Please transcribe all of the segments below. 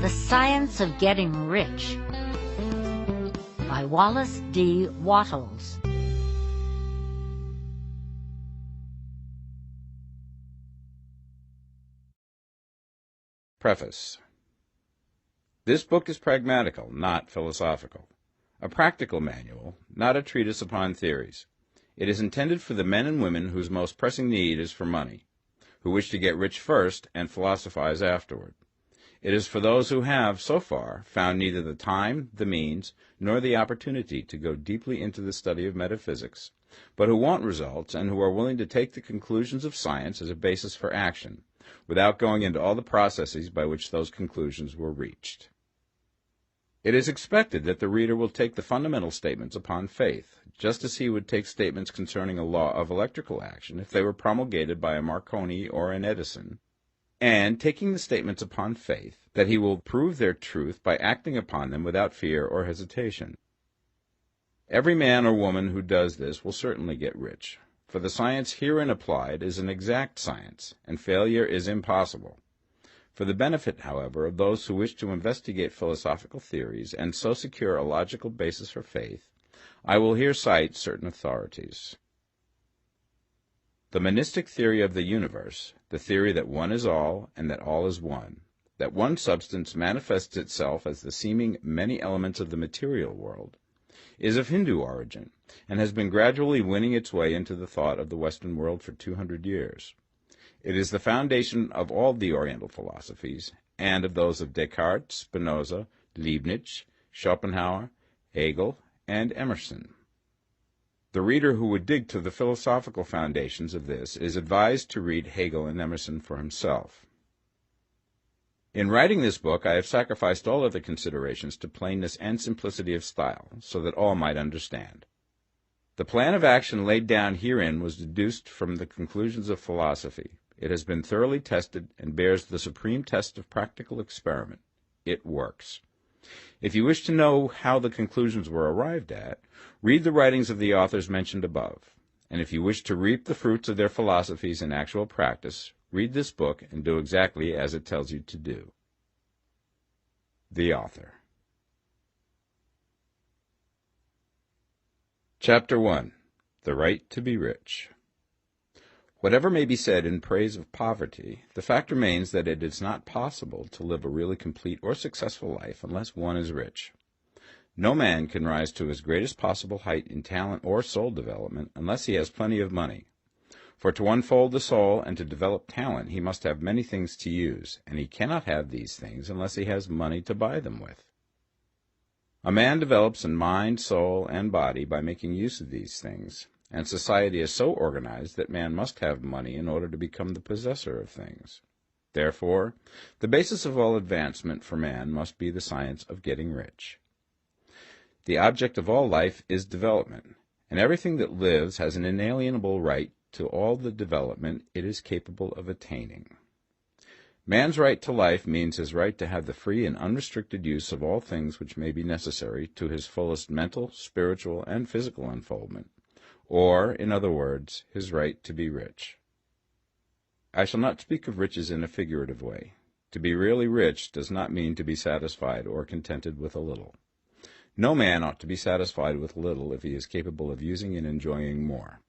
The Science of Getting Rich by Wallace D. Wattles. Preface. This book is pragmatical, not philosophical. A practical manual, not a treatise upon theories. It is intended for the men and women whose most pressing need is for money, who wish to get rich first and philosophize afterward. It is for those who have, so far, found neither the time, the means, nor the opportunity to go deeply into the study of metaphysics, but who want results and who are willing to take the conclusions of science as a basis for action, without going into all the processes by which those conclusions were reached. It is expected that the reader will take the fundamental statements upon faith, just as he would take statements concerning a law of electrical action if they were promulgated by a Marconi or an Edison, and taking the statements upon faith, that he will prove their truth by acting upon them without fear or hesitation. Every man or woman who does this will certainly get rich, for the science herein applied is an exact science, and failure is impossible. For the benefit, however, of those who wish to investigate philosophical theories and so secure a logical basis for faith, I will here cite certain authorities. The monistic theory of the universe, the theory that one is all and that all is one, that one substance manifests itself as the seeming many elements of the material world, is of Hindu origin and has been gradually winning its way into the thought of the Western world for 200 years. It is the foundation of all the Oriental philosophies and of those of Descartes, Spinoza, Leibniz, Schopenhauer, Hegel, and Emerson. The reader who would dig to the philosophical foundations of this is advised to read Hegel and Emerson for himself. In writing this book, I have sacrificed all other considerations to plainness and simplicity of style, so that all might understand. The plan of action laid down herein was deduced from the conclusions of philosophy. It has been thoroughly tested and bears the supreme test of practical experiment. It works. If you wish to know how the conclusions were arrived at, read the writings of the authors mentioned above. And if you wish to reap the fruits of their philosophies in actual practice, read this book and do exactly as it tells you to do. The author. Chapter 1. The Right to be Rich. Whatever may be said in praise of poverty, the fact remains that it is not possible to live a really complete or successful life unless one is rich. No man can rise to his greatest possible height in talent or soul development unless he has plenty of money. For to unfold the soul and to develop talent he must have many things to use, and he cannot have these things unless he has money to buy them with. A man develops in mind, soul, and body by making use of these things, and society is so organized that man must have money in order to become the possessor of things. Therefore, the basis of all advancement for man must be the science of getting rich. The object of all life is development, and everything that lives has an inalienable right to all the development it is capable of attaining. Man's right to life means his right to have the free and unrestricted use of all things which may be necessary to his fullest mental, spiritual, and physical unfoldment, or, in other words, his right to be rich. I shall not speak of riches in a figurative way. To be really rich does not mean to be satisfied or contented with a little. No man ought to be satisfied with little if he is capable of using and enjoying more.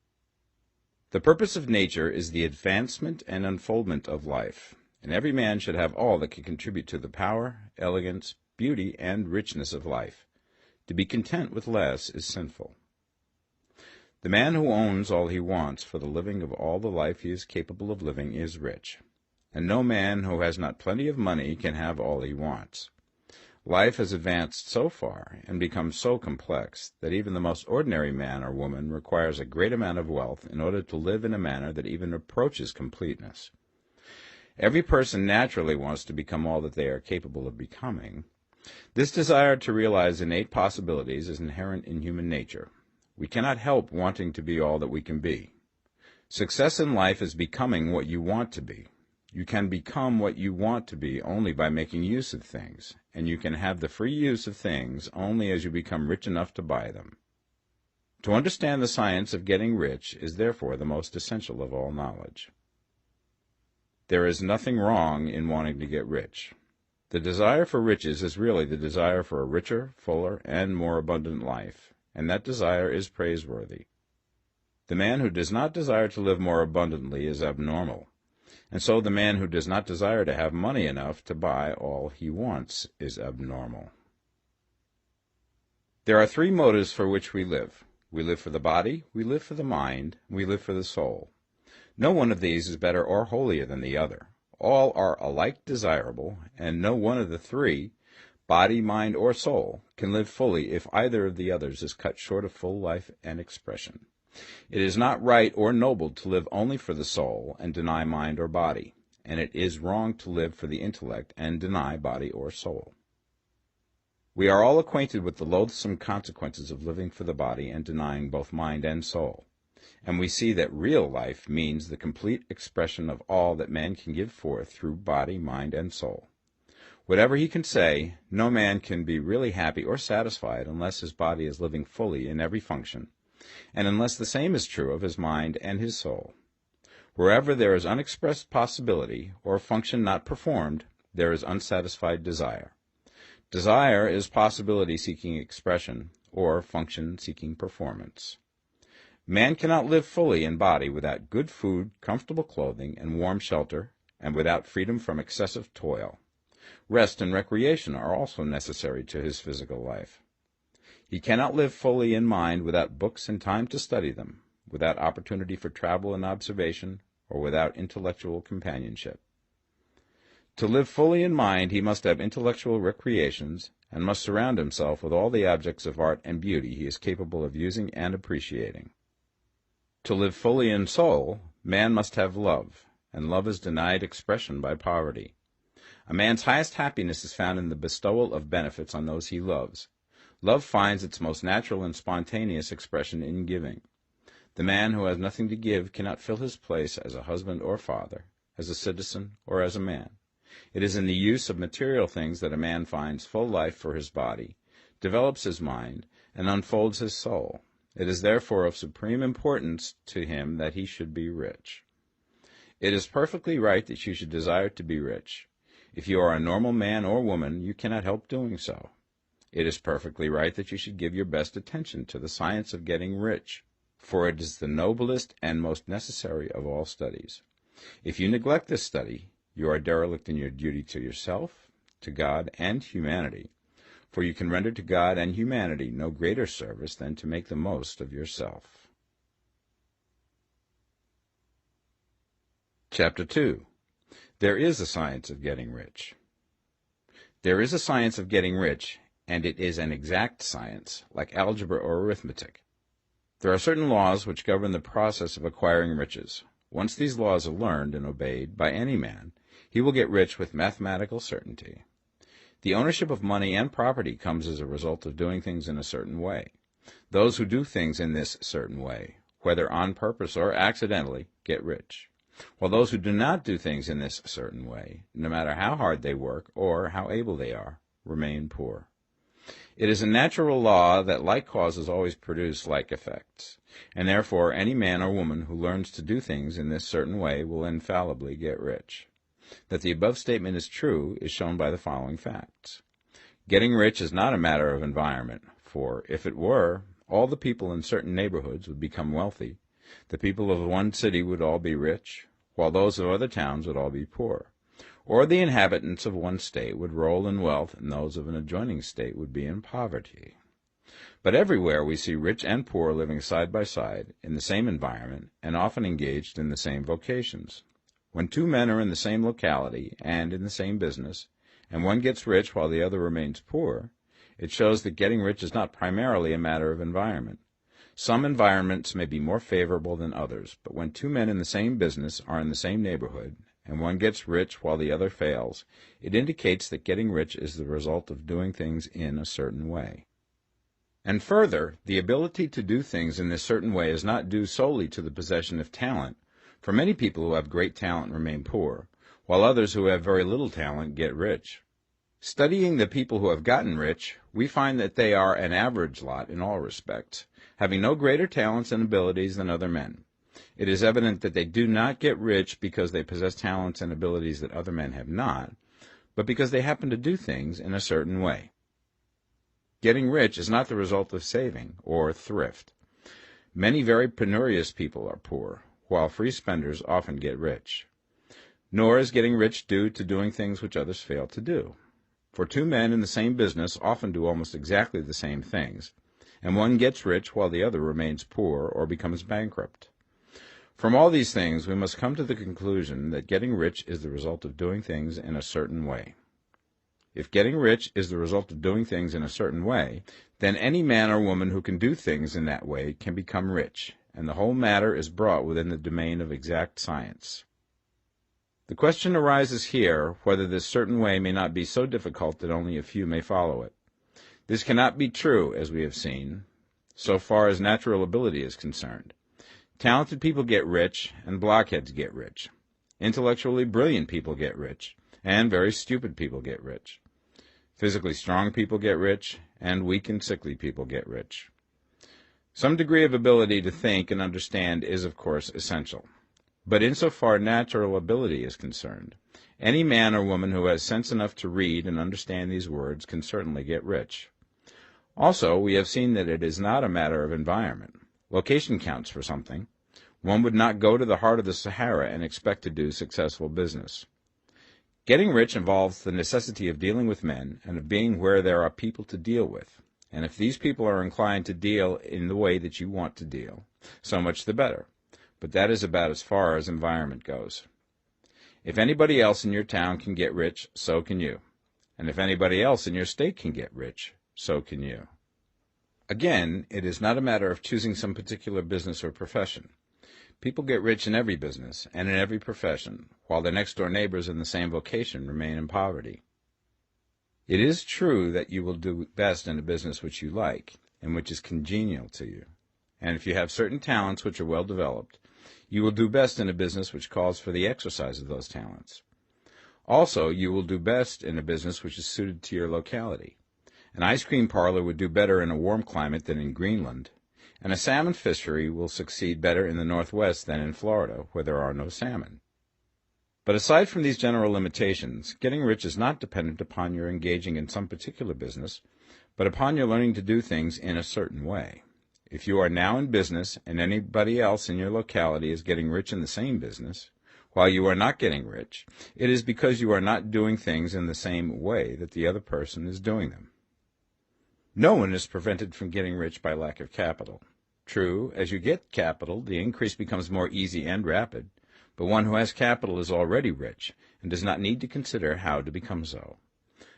The purpose of nature is the advancement and unfoldment of life, and every man should have all that can contribute to the power, elegance, beauty, and richness of life. To be content with less is sinful. The man who owns all he wants for the living of all the life he is capable of living is rich, and no man who has not plenty of money can have all he wants. Life has advanced so far and become so complex that even the most ordinary man or woman requires a great amount of wealth in order to live in a manner that even approaches completeness. Every person naturally wants to become all that they are capable of becoming. This desire to realize innate possibilities is inherent in human nature. We cannot help wanting to be all that we can be. Success in life is becoming what you want to be. You can become what you want to be only by making use of things, and you can have the free use of things only as you become rich enough to buy them. To understand the science of getting rich is therefore the most essential of all knowledge. There is nothing wrong in wanting to get rich. The desire for riches is really the desire for a richer, fuller, and more abundant life, and that desire is praiseworthy. The man who does not desire to live more abundantly is abnormal, and so the man who does not desire to have money enough to buy all he wants is abnormal. There are three motives for which we live. We live for the body, we live for the mind, we live for the soul. No one of these is better or holier than the other. All are alike desirable, and no one of the three, body, mind, or soul, can live fully if either of the others is cut short of full life and expression. It is not right or noble to live only for the soul and deny mind or body, and it is wrong to live for the intellect and deny body or soul. We are all acquainted with the loathsome consequences of living for the body and denying both mind and soul, and we see that real life means the complete expression of all that man can give forth through body, mind, and soul. Whatever he can say, no man can be really happy or satisfied unless his body is living fully in every function, and unless the same is true of his mind and his soul. Wherever there is unexpressed possibility, or function not performed, there is unsatisfied desire. Desire is possibility seeking expression, or function seeking performance. Man cannot live fully in body without good food, comfortable clothing, and warm shelter, and without freedom from excessive toil. Rest and recreation are also necessary to his physical life. He cannot live fully in mind without books and time to study them, without opportunity for travel and observation, or without intellectual companionship. To live fully in mind, he must have intellectual recreations, and must surround himself with all the objects of art and beauty he is capable of using and appreciating. To live fully in soul, man must have love, and love is denied expression by poverty. A man's highest happiness is found in the bestowal of benefits on those he loves. Love finds its most natural and spontaneous expression in giving. The man who has nothing to give cannot fill his place as a husband or father, as a citizen or as a man. It is in the use of material things that a man finds full life for his body, develops his mind, and unfolds his soul. It is therefore of supreme importance to him that he should be rich. It is perfectly right that you should desire to be rich. If you are a normal man or woman, you cannot help doing so. It is perfectly right that you should give your best attention to the science of getting rich, for it is the noblest and most necessary of all studies. If you neglect this study, you are derelict in your duty to yourself, to God, and humanity, for you can render to God and humanity no greater service than to make the most of yourself. Chapter 2. There is a science of getting rich. There is a science of getting rich, and it is an exact science, like algebra or arithmetic. There are certain laws which govern the process of acquiring riches. Once these laws are learned and obeyed by any man, he will get rich with mathematical certainty. The ownership of money and property comes as a result of doing things in a certain way. Those who do things in this certain way, whether on purpose or accidentally, get rich, while those who do not do things in this certain way, no matter how hard they work or how able they are, remain poor. It is a natural law that like causes always produce like effects, and therefore any man or woman who learns to do things in this certain way will infallibly get rich. That the above statement is true is shown by the following facts. Getting rich is not a matter of environment, for if it were, all the people in certain neighborhoods would become wealthy. The people of one city would all be rich, while those of other towns would all be poor. Or the inhabitants of one state would roll in wealth, and those of an adjoining state would be in poverty. But everywhere we see rich and poor living side by side, in the same environment, and often engaged in the same vocations. When two men are in the same locality and in the same business, and one gets rich while the other remains poor, it shows that getting rich is not primarily a matter of environment. Some environments may be more favorable than others, but when two men in the same business are in the same neighborhood, and one gets rich while the other fails, it indicates that getting rich is the result of doing things in a certain way. And further, the ability to do things in this certain way is not due solely to the possession of talent, for many people who have great talent remain poor, while others who have very little talent get rich. Studying the people who have gotten rich, we find that they are an average lot in all respects, having no greater talents and abilities than other men. It is evident that they do not get rich because they possess talents and abilities that other men have not, but because they happen to do things in a certain way. Getting rich is not the result of saving or thrift. Many very penurious people are poor, while free spenders often get rich. Nor is getting rich due to doing things which others fail to do. For two men in the same business often do almost exactly the same things, and one gets rich while the other remains poor or becomes bankrupt. From all these things, we must come to the conclusion that getting rich is the result of doing things in a certain way. If getting rich is the result of doing things in a certain way, then any man or woman who can do things in that way can become rich, and the whole matter is brought within the domain of exact science. The question arises here whether this certain way may not be so difficult that only a few may follow it. This cannot be true, as we have seen, so far as natural ability is concerned. Talented people get rich, and blockheads get rich. Intellectually brilliant people get rich, and very stupid people get rich. Physically strong people get rich, and weak and sickly people get rich. Some degree of ability to think and understand is, of course, essential. But insofar natural ability is concerned, any man or woman who has sense enough to read and understand these words can certainly get rich. Also, we have seen that it is not a matter of environment. Location counts for something. One would not go to the heart of the Sahara and expect to do successful business. Getting rich involves the necessity of dealing with men and of being where there are people to deal with. And if these people are inclined to deal in the way that you want to deal, so much the better. But that is about as far as environment goes. If anybody else in your town can get rich, so can you. And if anybody else in your state can get rich, so can you. Again, it is not a matter of choosing some particular business or profession. People get rich in every business and in every profession, while their next-door neighbors in the same vocation remain in poverty. It is true that you will do best in a business which you like and which is congenial to you. And if you have certain talents which are well developed, you will do best in a business which calls for the exercise of those talents. Also, you will do best in a business which is suited to your locality. An ice cream parlor would do better in a warm climate than in Greenland, and a salmon fishery will succeed better in the Northwest than in Florida, where there are no salmon. But aside from these general limitations, getting rich is not dependent upon your engaging in some particular business, but upon your learning to do things in a certain way. If you are now in business and anybody else in your locality is getting rich in the same business, while you are not getting rich, it is because you are not doing things in the same way that the other person is doing them. No one is prevented from getting rich by lack of capital. True, as you get capital, the increase becomes more easy and rapid, but one who has capital is already rich and does not need to consider how to become so.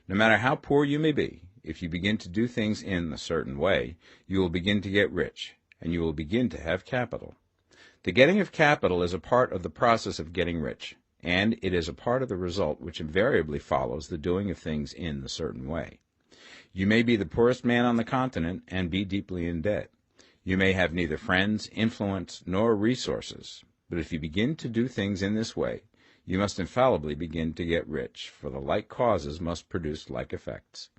No matter how poor you may be, if you begin to do things in a certain way, you will begin to get rich, and you will begin to have capital. The getting of capital is a part of the process of getting rich, and it is a part of the result which invariably follows the doing of things in a certain way. You may be the poorest man on the continent and be deeply in debt. You may have neither friends, influence, nor resources, but if you begin to do things in this way, you must infallibly begin to get rich, for the like causes must produce like effects.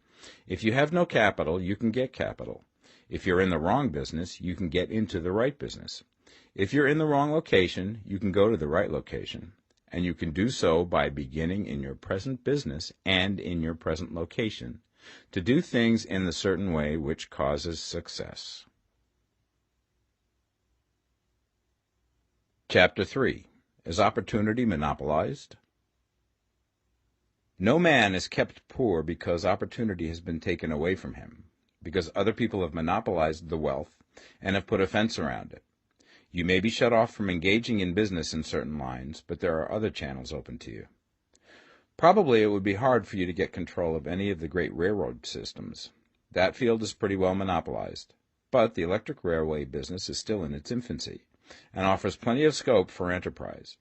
If you have no capital, you can get capital. If you're in the wrong business, you can get into the right business. If you're in the wrong location, you can go to the right location, and you can do so by beginning in your present business and in your present location, to do things in the certain way which causes success. Chapter 3. Is opportunity monopolized? No man is kept poor because opportunity has been taken away from him, because other people have monopolized the wealth and have put a fence around it. You may be shut off from engaging in business in certain lines, but there are other channels open to you. Probably it would be hard for you to get control of any of the great railroad systems. That field is pretty well monopolized, but the electric railway business is still in its infancy, and offers plenty of scope for enterprise,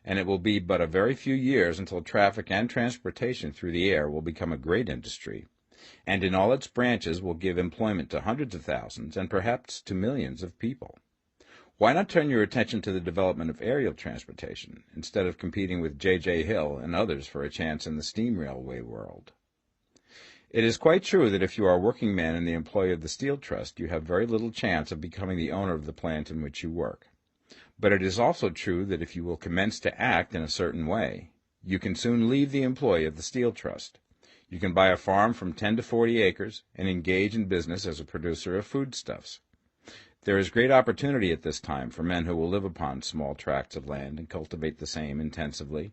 and it will be but a very few years until traffic and transportation through the air will become a great industry, and in all its branches will give employment to hundreds of thousands and perhaps to millions of people. Why not turn your attention to the development of aerial transportation, instead of competing with J.J. Hill and others for a chance in the steam railway world? It is quite true that if you are a working man in the employ of the Steel Trust, you have very little chance of becoming the owner of the plant in which you work. But it is also true that if you will commence to act in a certain way, You can soon leave the employ of the Steel Trust. You can buy a farm from 10 to 40 acres and engage in business as a producer of foodstuffs. There is great opportunity at this time for men who will live upon small tracts of land and cultivate the same intensively.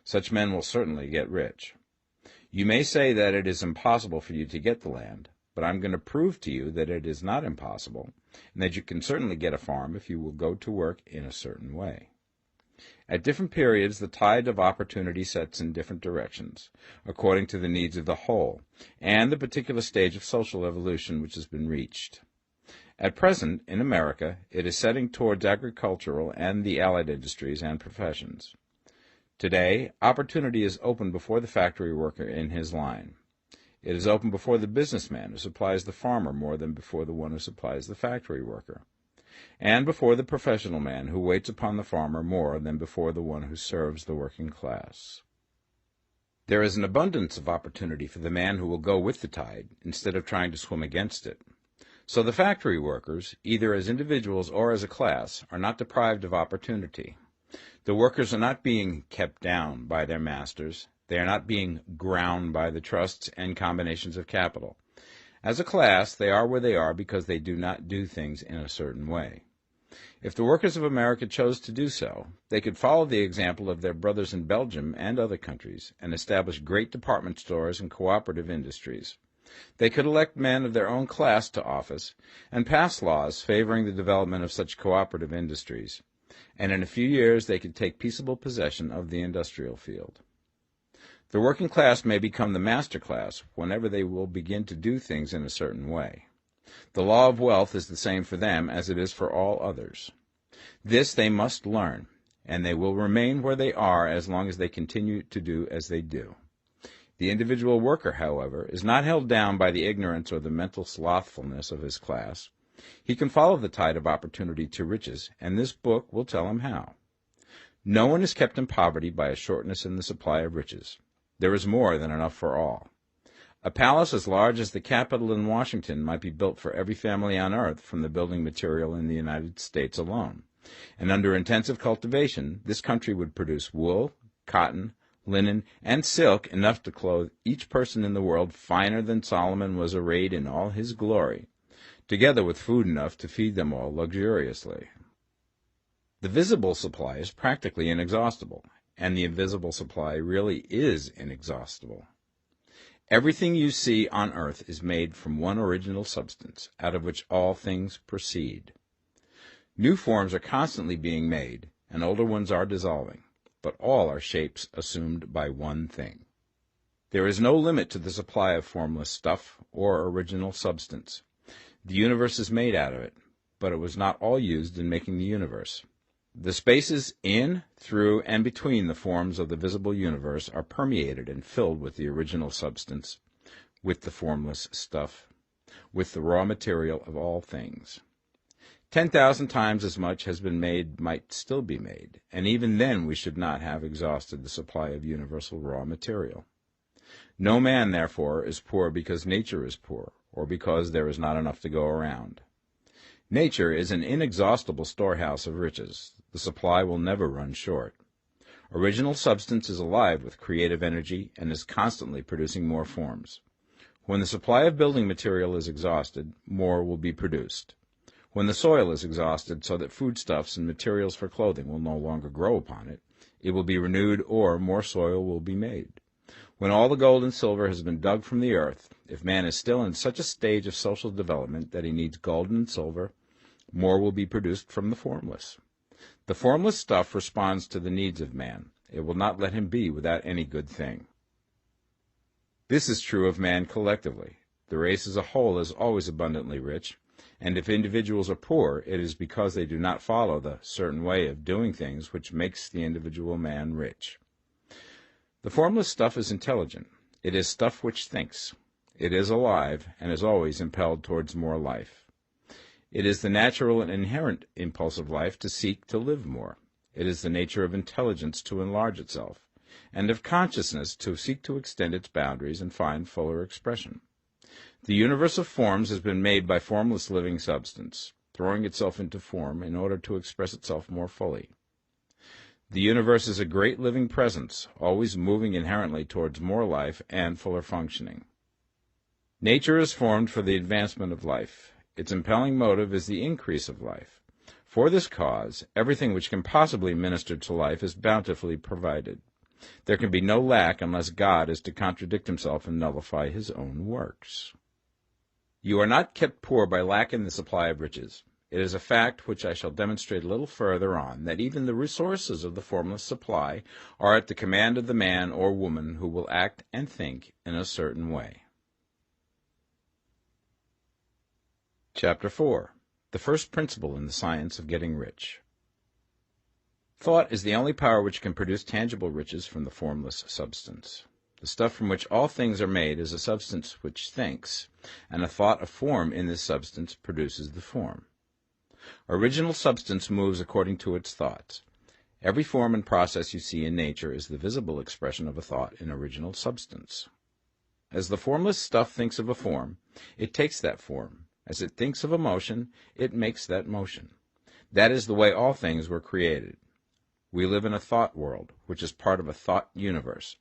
Such men will certainly get rich. You may say that it is impossible for you to get the land, but I'm going to prove to you that it is not impossible, and that you can certainly get a farm if you will go to work in a certain way. At different periods, the tide of opportunity sets in different directions, according to the needs of the whole, and the particular stage of social evolution which has been reached. At present, in America, it is setting towards agricultural and the allied industries and professions. Today, opportunity is open before the factory worker in his line. It is open before the businessman who supplies the farmer more than before the one who supplies the factory worker, and before the professional man who waits upon the farmer more than before the one who serves the working class. There is an abundance of opportunity for the man who will go with the tide instead of trying to swim against it. So the factory workers, either as individuals or as a class, are not deprived of opportunity. The workers are not being kept down by their masters. They are not being ground by the trusts and combinations of capital. As a class, they are where they are because they do not do things in a certain way. If the workers of America chose to do so, they could follow the example of their brothers in Belgium and other countries and establish great department stores and cooperative industries. They could elect men of their own class to office and pass laws favoring the development of such cooperative industries, and in a few years they could take peaceable possession of the industrial field. The working class may become the master class whenever they will begin to do things in a certain way. The law of wealth is the same for them as it is for all others. This they must learn, and they will remain where they are as long as they continue to do as they do. The individual worker, however, is not held down by the ignorance or the mental slothfulness of his class. He can follow the tide of opportunity to riches, and this book will tell him how. No one is kept in poverty by a shortness in the supply of riches. There is more than enough for all. A palace as large as the Capitol in Washington might be built for every family on earth from the building material in the United States alone. And under intensive cultivation, this country would produce wool, cotton, linen, and silk enough to clothe each person in the world finer than Solomon was arrayed in all his glory, together with food enough to feed them all luxuriously. The visible supply is practically inexhaustible, and the invisible supply really is inexhaustible. Everything you see on earth is made from one original substance, out of which all things proceed. New forms are constantly being made, and older ones are dissolving, but all are shapes assumed by one thing. There is no limit to the supply of formless stuff or original substance. The universe is made out of it, but it was not all used in making the universe. The spaces in, through, and between the forms of the visible universe are permeated and filled with the original substance, with the formless stuff, with the raw material of all things. 10,000 times as much has been made might still be made, and even then we should not have exhausted the supply of universal raw material. No man, therefore, is poor because nature is poor, or because there is not enough to go around. Nature is an inexhaustible storehouse of riches. The supply will never run short. Original substance is alive with creative energy and is constantly producing more forms. When the supply of building material is exhausted, more will be produced. When the soil is exhausted so that foodstuffs and materials for clothing will no longer grow upon it, it will be renewed or more soil will be made. When all the gold and silver has been dug from the earth, if man is still in such a stage of social development that he needs gold and silver, more will be produced from the formless. The formless stuff responds to the needs of man. It will not let him be without any good thing. This is true of man collectively. The race as a whole is always abundantly rich, and if individuals are poor, it is because they do not follow the certain way of doing things which makes the individual man rich. The formless stuff is intelligent. It is stuff which thinks. It is alive, and is always impelled towards more life. It is the natural and inherent impulse of life to seek to live more. It is the nature of intelligence to enlarge itself, and of consciousness to seek to extend its boundaries and find fuller expression. The universe of forms has been made by formless living substance, throwing itself into form in order to express itself more fully. The universe is a great living presence, always moving inherently towards more life and fuller functioning. Nature is formed for the advancement of life. Its impelling motive is the increase of life. For this cause, everything which can possibly minister to life is bountifully provided. There can be no lack unless God is to contradict himself and nullify his own works. You are not kept poor by lack in the supply of riches. It is a fact which I shall demonstrate a little further on, that even the resources of the formless supply are at the command of the man or woman who will act and think in a certain way. Chapter 4. The first principle in the science of getting rich. Thought is the only power which can produce tangible riches from the formless substance. The stuff from which all things are made is a substance which thinks, and a thought of form in this substance produces the form. Original substance moves according to its thoughts. Every form and process you see in nature is the visible expression of a thought in original substance. As the formless stuff thinks of a form, it takes that form. As it thinks of a motion, it makes that motion. That is the way all things were created. We live in a thought world, which is part of a thought universe.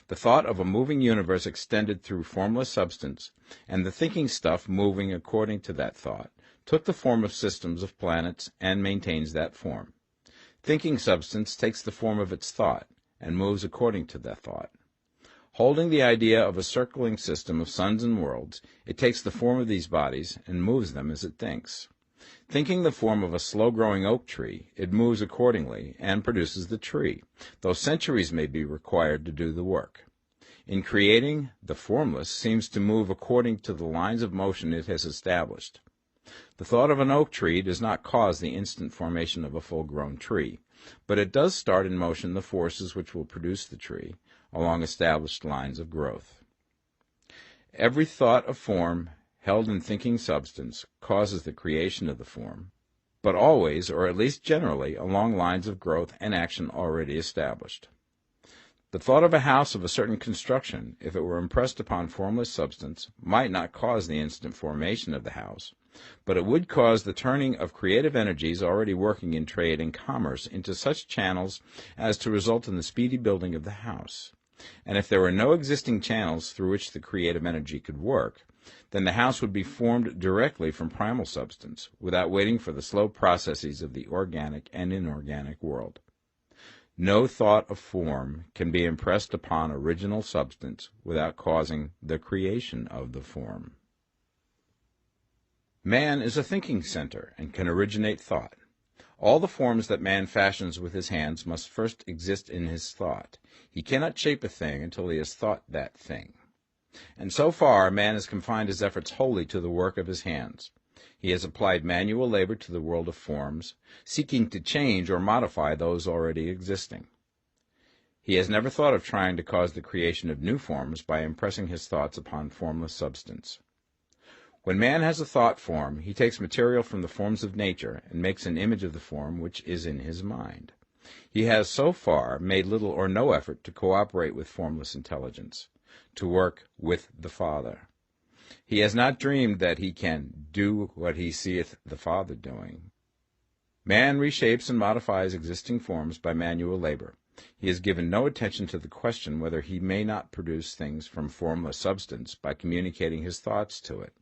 The thought of a moving universe extended through formless substance, and the thinking stuff moving according to that thought, took the form of systems of planets and maintains that form. Thinking substance takes the form of its thought and moves according to that thought. Holding the idea of a circling system of suns and worlds, it takes the form of these bodies and moves them as it thinks. Thinking the form of a slow-growing oak tree, it moves accordingly and produces the tree, though centuries may be required to do the work. In creating, the formless seems to move according to the lines of motion it has established. The thought of an oak tree does not cause the instant formation of a full-grown tree, but it does start in motion the forces which will produce the tree, along established lines of growth. Every thought of form held in thinking substance causes the creation of the form, but always, or at least generally, along lines of growth and action already established. The thought of a house of a certain construction, if it were impressed upon formless substance, might not cause the instant formation of the house, but it would cause the turning of creative energies already working in trade and commerce into such channels as to result in the speedy building of the house. And if there were no existing channels through which the creative energy could work, then the house would be formed directly from primal substance, without waiting for the slow processes of the organic and inorganic world. No thought of form can be impressed upon original substance without causing the creation of the form. Man is a thinking center and can originate thought. All the forms that man fashions with his hands must first exist in his thought. He cannot shape a thing until he has thought that thing. And so far, man has confined his efforts wholly to the work of his hands. He has applied manual labor to the world of forms, seeking to change or modify those already existing. He has never thought of trying to cause the creation of new forms by impressing his thoughts upon formless substance. When man has a thought form, he takes material from the forms of nature and makes an image of the form which is in his mind. He has so far made little or no effort to cooperate with formless intelligence, to work with the Father. He has not dreamed that he can do what he seeth the Father doing. Man reshapes and modifies existing forms by manual labor. He has given no attention to the question whether he may not produce things from formless substance by communicating his thoughts to it.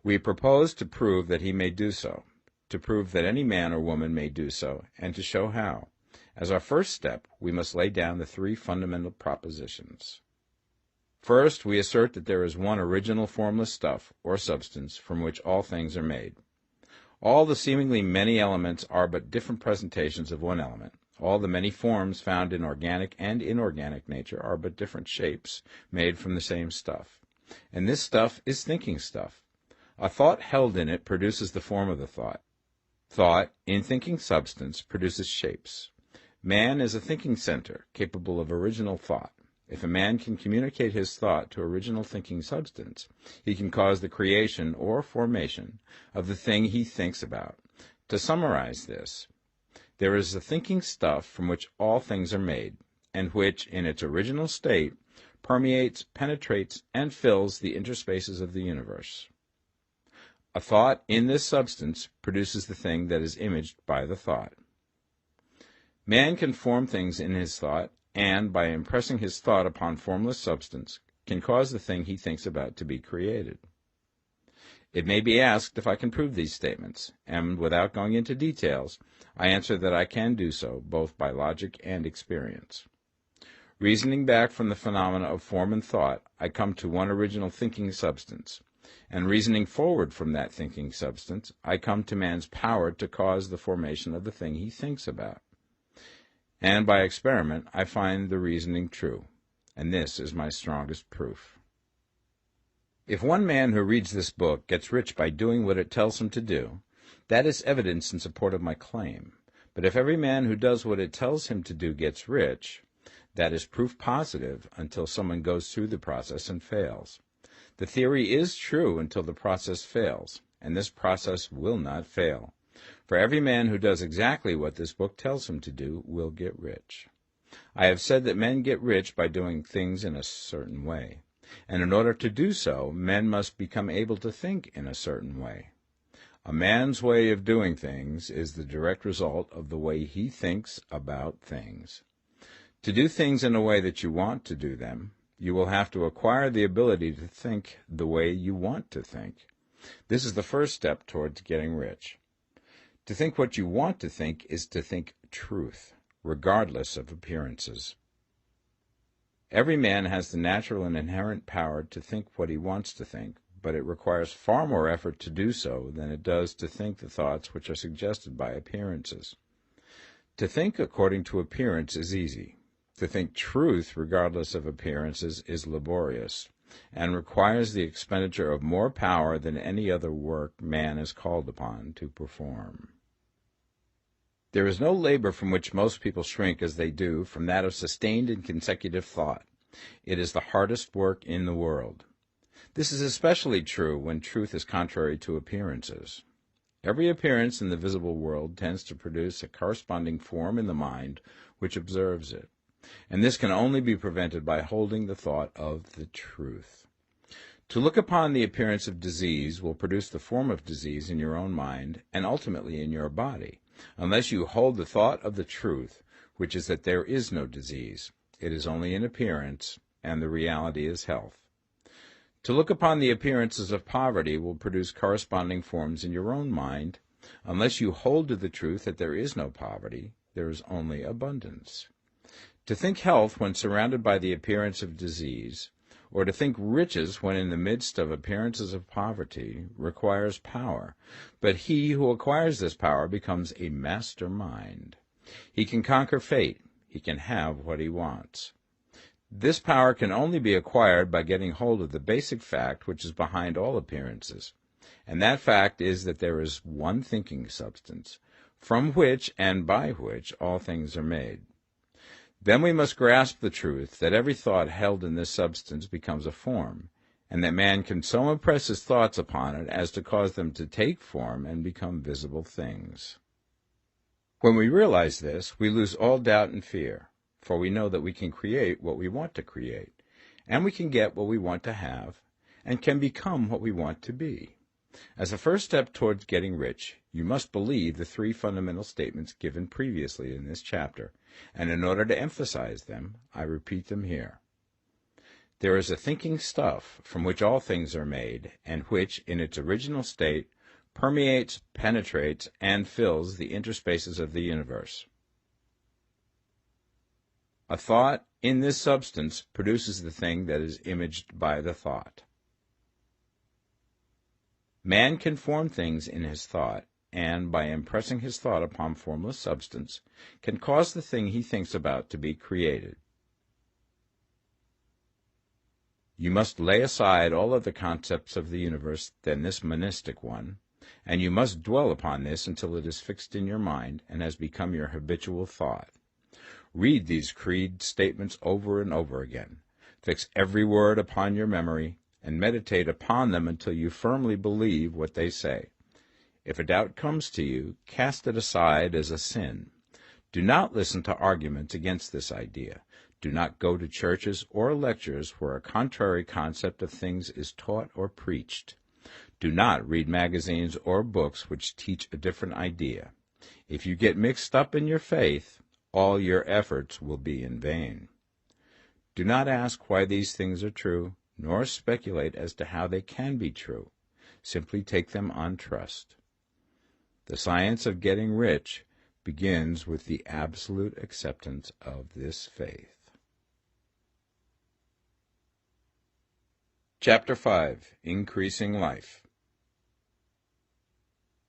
We propose to prove that he may do so, to prove that any man or woman may do so, and to show how. As our first step, we must lay down the three fundamental propositions. First, we assert that there is one original formless stuff, or substance, from which all things are made. All the seemingly many elements are but different presentations of one element. All the many forms found in organic and inorganic nature are but different shapes made from the same stuff. And this stuff is thinking stuff. A thought held in it produces the form of the thought. Thought, in thinking substance, produces shapes. Man is a thinking center, capable of original thought. If a man can communicate his thought to original thinking substance, he can cause the creation or formation of the thing he thinks about. To summarize this, there is a thinking stuff from which all things are made, and which, in its original state, permeates, penetrates, and fills the interspaces of the universe. A thought in this substance produces the thing that is imaged by the thought. Man can form things in his thought, and, by impressing his thought upon formless substance, can cause the thing he thinks about to be created. It may be asked if I can prove these statements, and without going into details, I answer that I can do so, both by logic and experience. Reasoning back from the phenomena of form and thought, I come to one original thinking substance, and reasoning forward from that thinking substance, I come to man's power to cause the formation of the thing he thinks about. And by experiment, I find the reasoning true, and this is my strongest proof. If one man who reads this book gets rich by doing what it tells him to do, that is evidence in support of my claim. But if every man who does what it tells him to do gets rich, that is proof positive until someone goes through the process and fails. The theory is true until the process fails, and this process will not fail. For every man who does exactly what this book tells him to do will get rich. I have said that men get rich by doing things in a certain way. And in order to do so, men must become able to think in a certain way. A man's way of doing things is the direct result of the way he thinks about things. To do things in a way that you want to do them, you will have to acquire the ability to think the way you want to think. This is the first step towards getting rich. To think what you want to think is to think truth, regardless of appearances. Every man has the natural and inherent power to think what he wants to think, but it requires far more effort to do so than it does to think the thoughts which are suggested by appearances. To think according to appearance is easy. To think truth regardless of appearances is laborious, and requires the expenditure of more power than any other work man is called upon to perform. There is no labor from which most people shrink as they do from that of sustained and consecutive thought. It is the hardest work in the world. This is especially true when truth is contrary to appearances. Every appearance in the visible world tends to produce a corresponding form in the mind which observes it, and this can only be prevented by holding the thought of the truth. To look upon the appearance of disease will produce the form of disease in your own mind and ultimately in your body, unless you hold the thought of the truth, which is that there is no disease. It is only an appearance, and the reality is health. To look upon the appearances of poverty will produce corresponding forms in your own mind. Unless you hold to the truth that there is no poverty, there is only abundance. To think health when surrounded by the appearance of disease, or to think riches when in the midst of appearances of poverty, requires power. But he who acquires this power becomes a master mind. He can conquer fate. He can have what he wants. This power can only be acquired by getting hold of the basic fact which is behind all appearances, and that fact is that there is one thinking substance, from which and by which all things are made. Then we must grasp the truth that every thought held in this substance becomes a form, and that man can so impress his thoughts upon it as to cause them to take form and become visible things. When we realize this, we lose all doubt and fear, for we know that we can create what we want to create, and we can get what we want to have, and can become what we want to be. As a first step towards getting rich, you must believe the three fundamental statements given previously in this chapter, and in order to emphasize them, I repeat them here. There is a thinking stuff from which all things are made, and which, in its original state, permeates, penetrates, and fills the interspaces of the universe. A thought in this substance produces the thing that is imaged by the thought. Man can form things in his thought, and, by impressing his thought upon formless substance, can cause the thing he thinks about to be created. You must lay aside all other concepts of the universe than this monistic one, and you must dwell upon this until it is fixed in your mind and has become your habitual thought. Read these creed statements over and over again. Fix every word upon your memory, and meditate upon them until you firmly believe what they say. If a doubt comes to you, cast it aside as a sin. Do not listen to arguments against this idea. Do not go to churches or lectures where a contrary concept of things is taught or preached. Do not read magazines or books which teach a different idea. If you get mixed up in your faith, all your efforts will be in vain. Do not ask why these things are true, nor speculate as to how they can be true. Simply take them on trust. The science of getting rich begins with the absolute acceptance of this faith. Chapter 5. Increasing Life.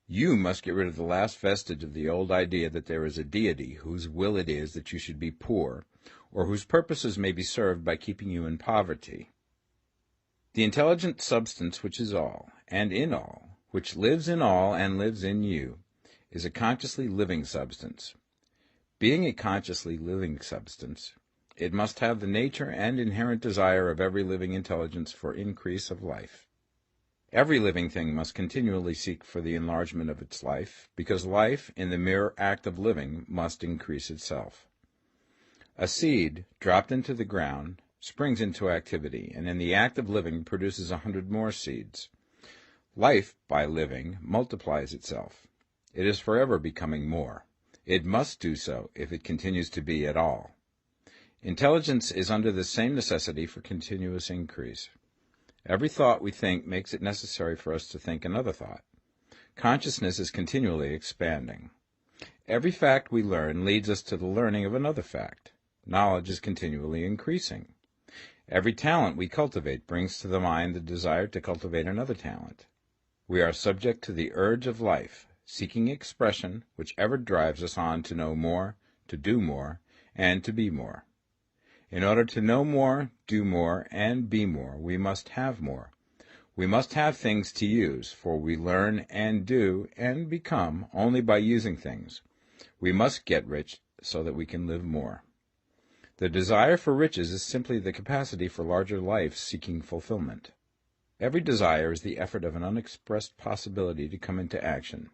You must get rid of the last vestige of the old idea that there is a deity whose will it is that you should be poor, or whose purposes may be served by keeping you in poverty. The intelligent substance which is all, and in all, which lives in all and lives in you, is a consciously living substance. Being a consciously living substance, it must have the nature and inherent desire of every living intelligence for increase of life. Every living thing must continually seek for the enlargement of its life, because life, in the mere act of living, must increase itself. A seed, dropped into the ground, springs into activity, and in the act of living produces 100 more seeds. Life, by living, multiplies itself. It is forever becoming more. It must do so if it continues to be at all. Intelligence is under the same necessity for continuous increase. Every thought we think makes it necessary for us to think another thought. Consciousness is continually expanding. Every fact we learn leads us to the learning of another fact. Knowledge is continually increasing. Every talent we cultivate brings to the mind the desire to cultivate another talent. We are subject to the urge of life, seeking expression, which ever drives us on to know more, to do more, and to be more. In order to know more, do more, and be more, we must have more. We must have things to use, for we learn and do and become only by using things. We must get rich so that we can live more. The desire for riches is simply the capacity for larger life seeking fulfillment. Every desire is the effort of an unexpressed possibility to come into action.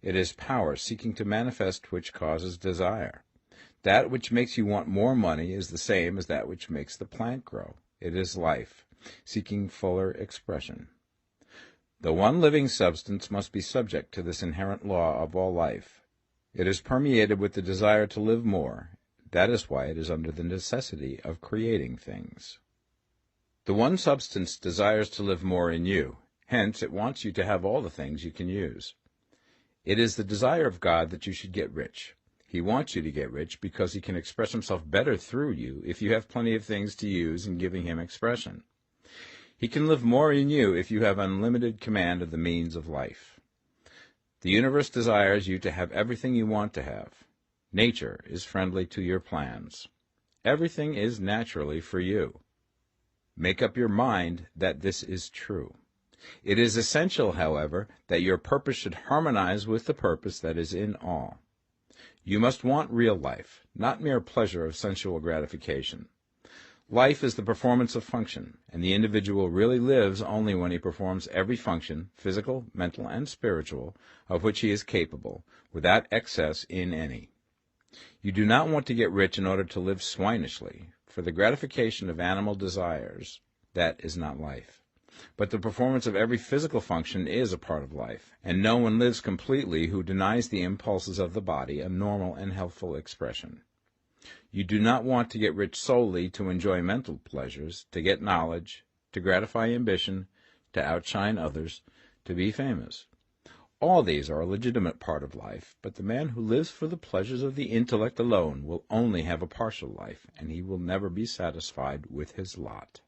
It is power seeking to manifest which causes desire. That which makes you want more money is the same as that which makes the plant grow. It is life, seeking fuller expression. The one living substance must be subject to this inherent law of all life. It is permeated with the desire to live more. That is why it is under the necessity of creating things. The one substance desires to live more in you. Hence, it wants you to have all the things you can use. It is the desire of God that you should get rich. He wants you to get rich because he can express himself better through you if you have plenty of things to use in giving him expression. He can live more in you if you have unlimited command of the means of life. The universe desires you to have everything you want to have. Nature is friendly to your plans. Everything is naturally for you. Make up your mind that this is true. It is essential, however, that your purpose should harmonize with the purpose that is in all. You must want real life, not mere pleasure of sensual gratification. Life is the performance of function, and the individual really lives only when he performs every function, physical, mental, and spiritual, of which he is capable, without excess in any. You do not want to get rich in order to live swinishly, for the gratification of animal desires, that is not life. But the performance of every physical function is a part of life, and no one lives completely who denies the impulses of the body a normal and healthful expression. You do not want to get rich solely to enjoy mental pleasures, to get knowledge, to gratify ambition, to outshine others, to be famous. All these are a legitimate part of life, but the man who lives for the pleasures of the intellect alone will only have a partial life, and he will never be satisfied with his lot.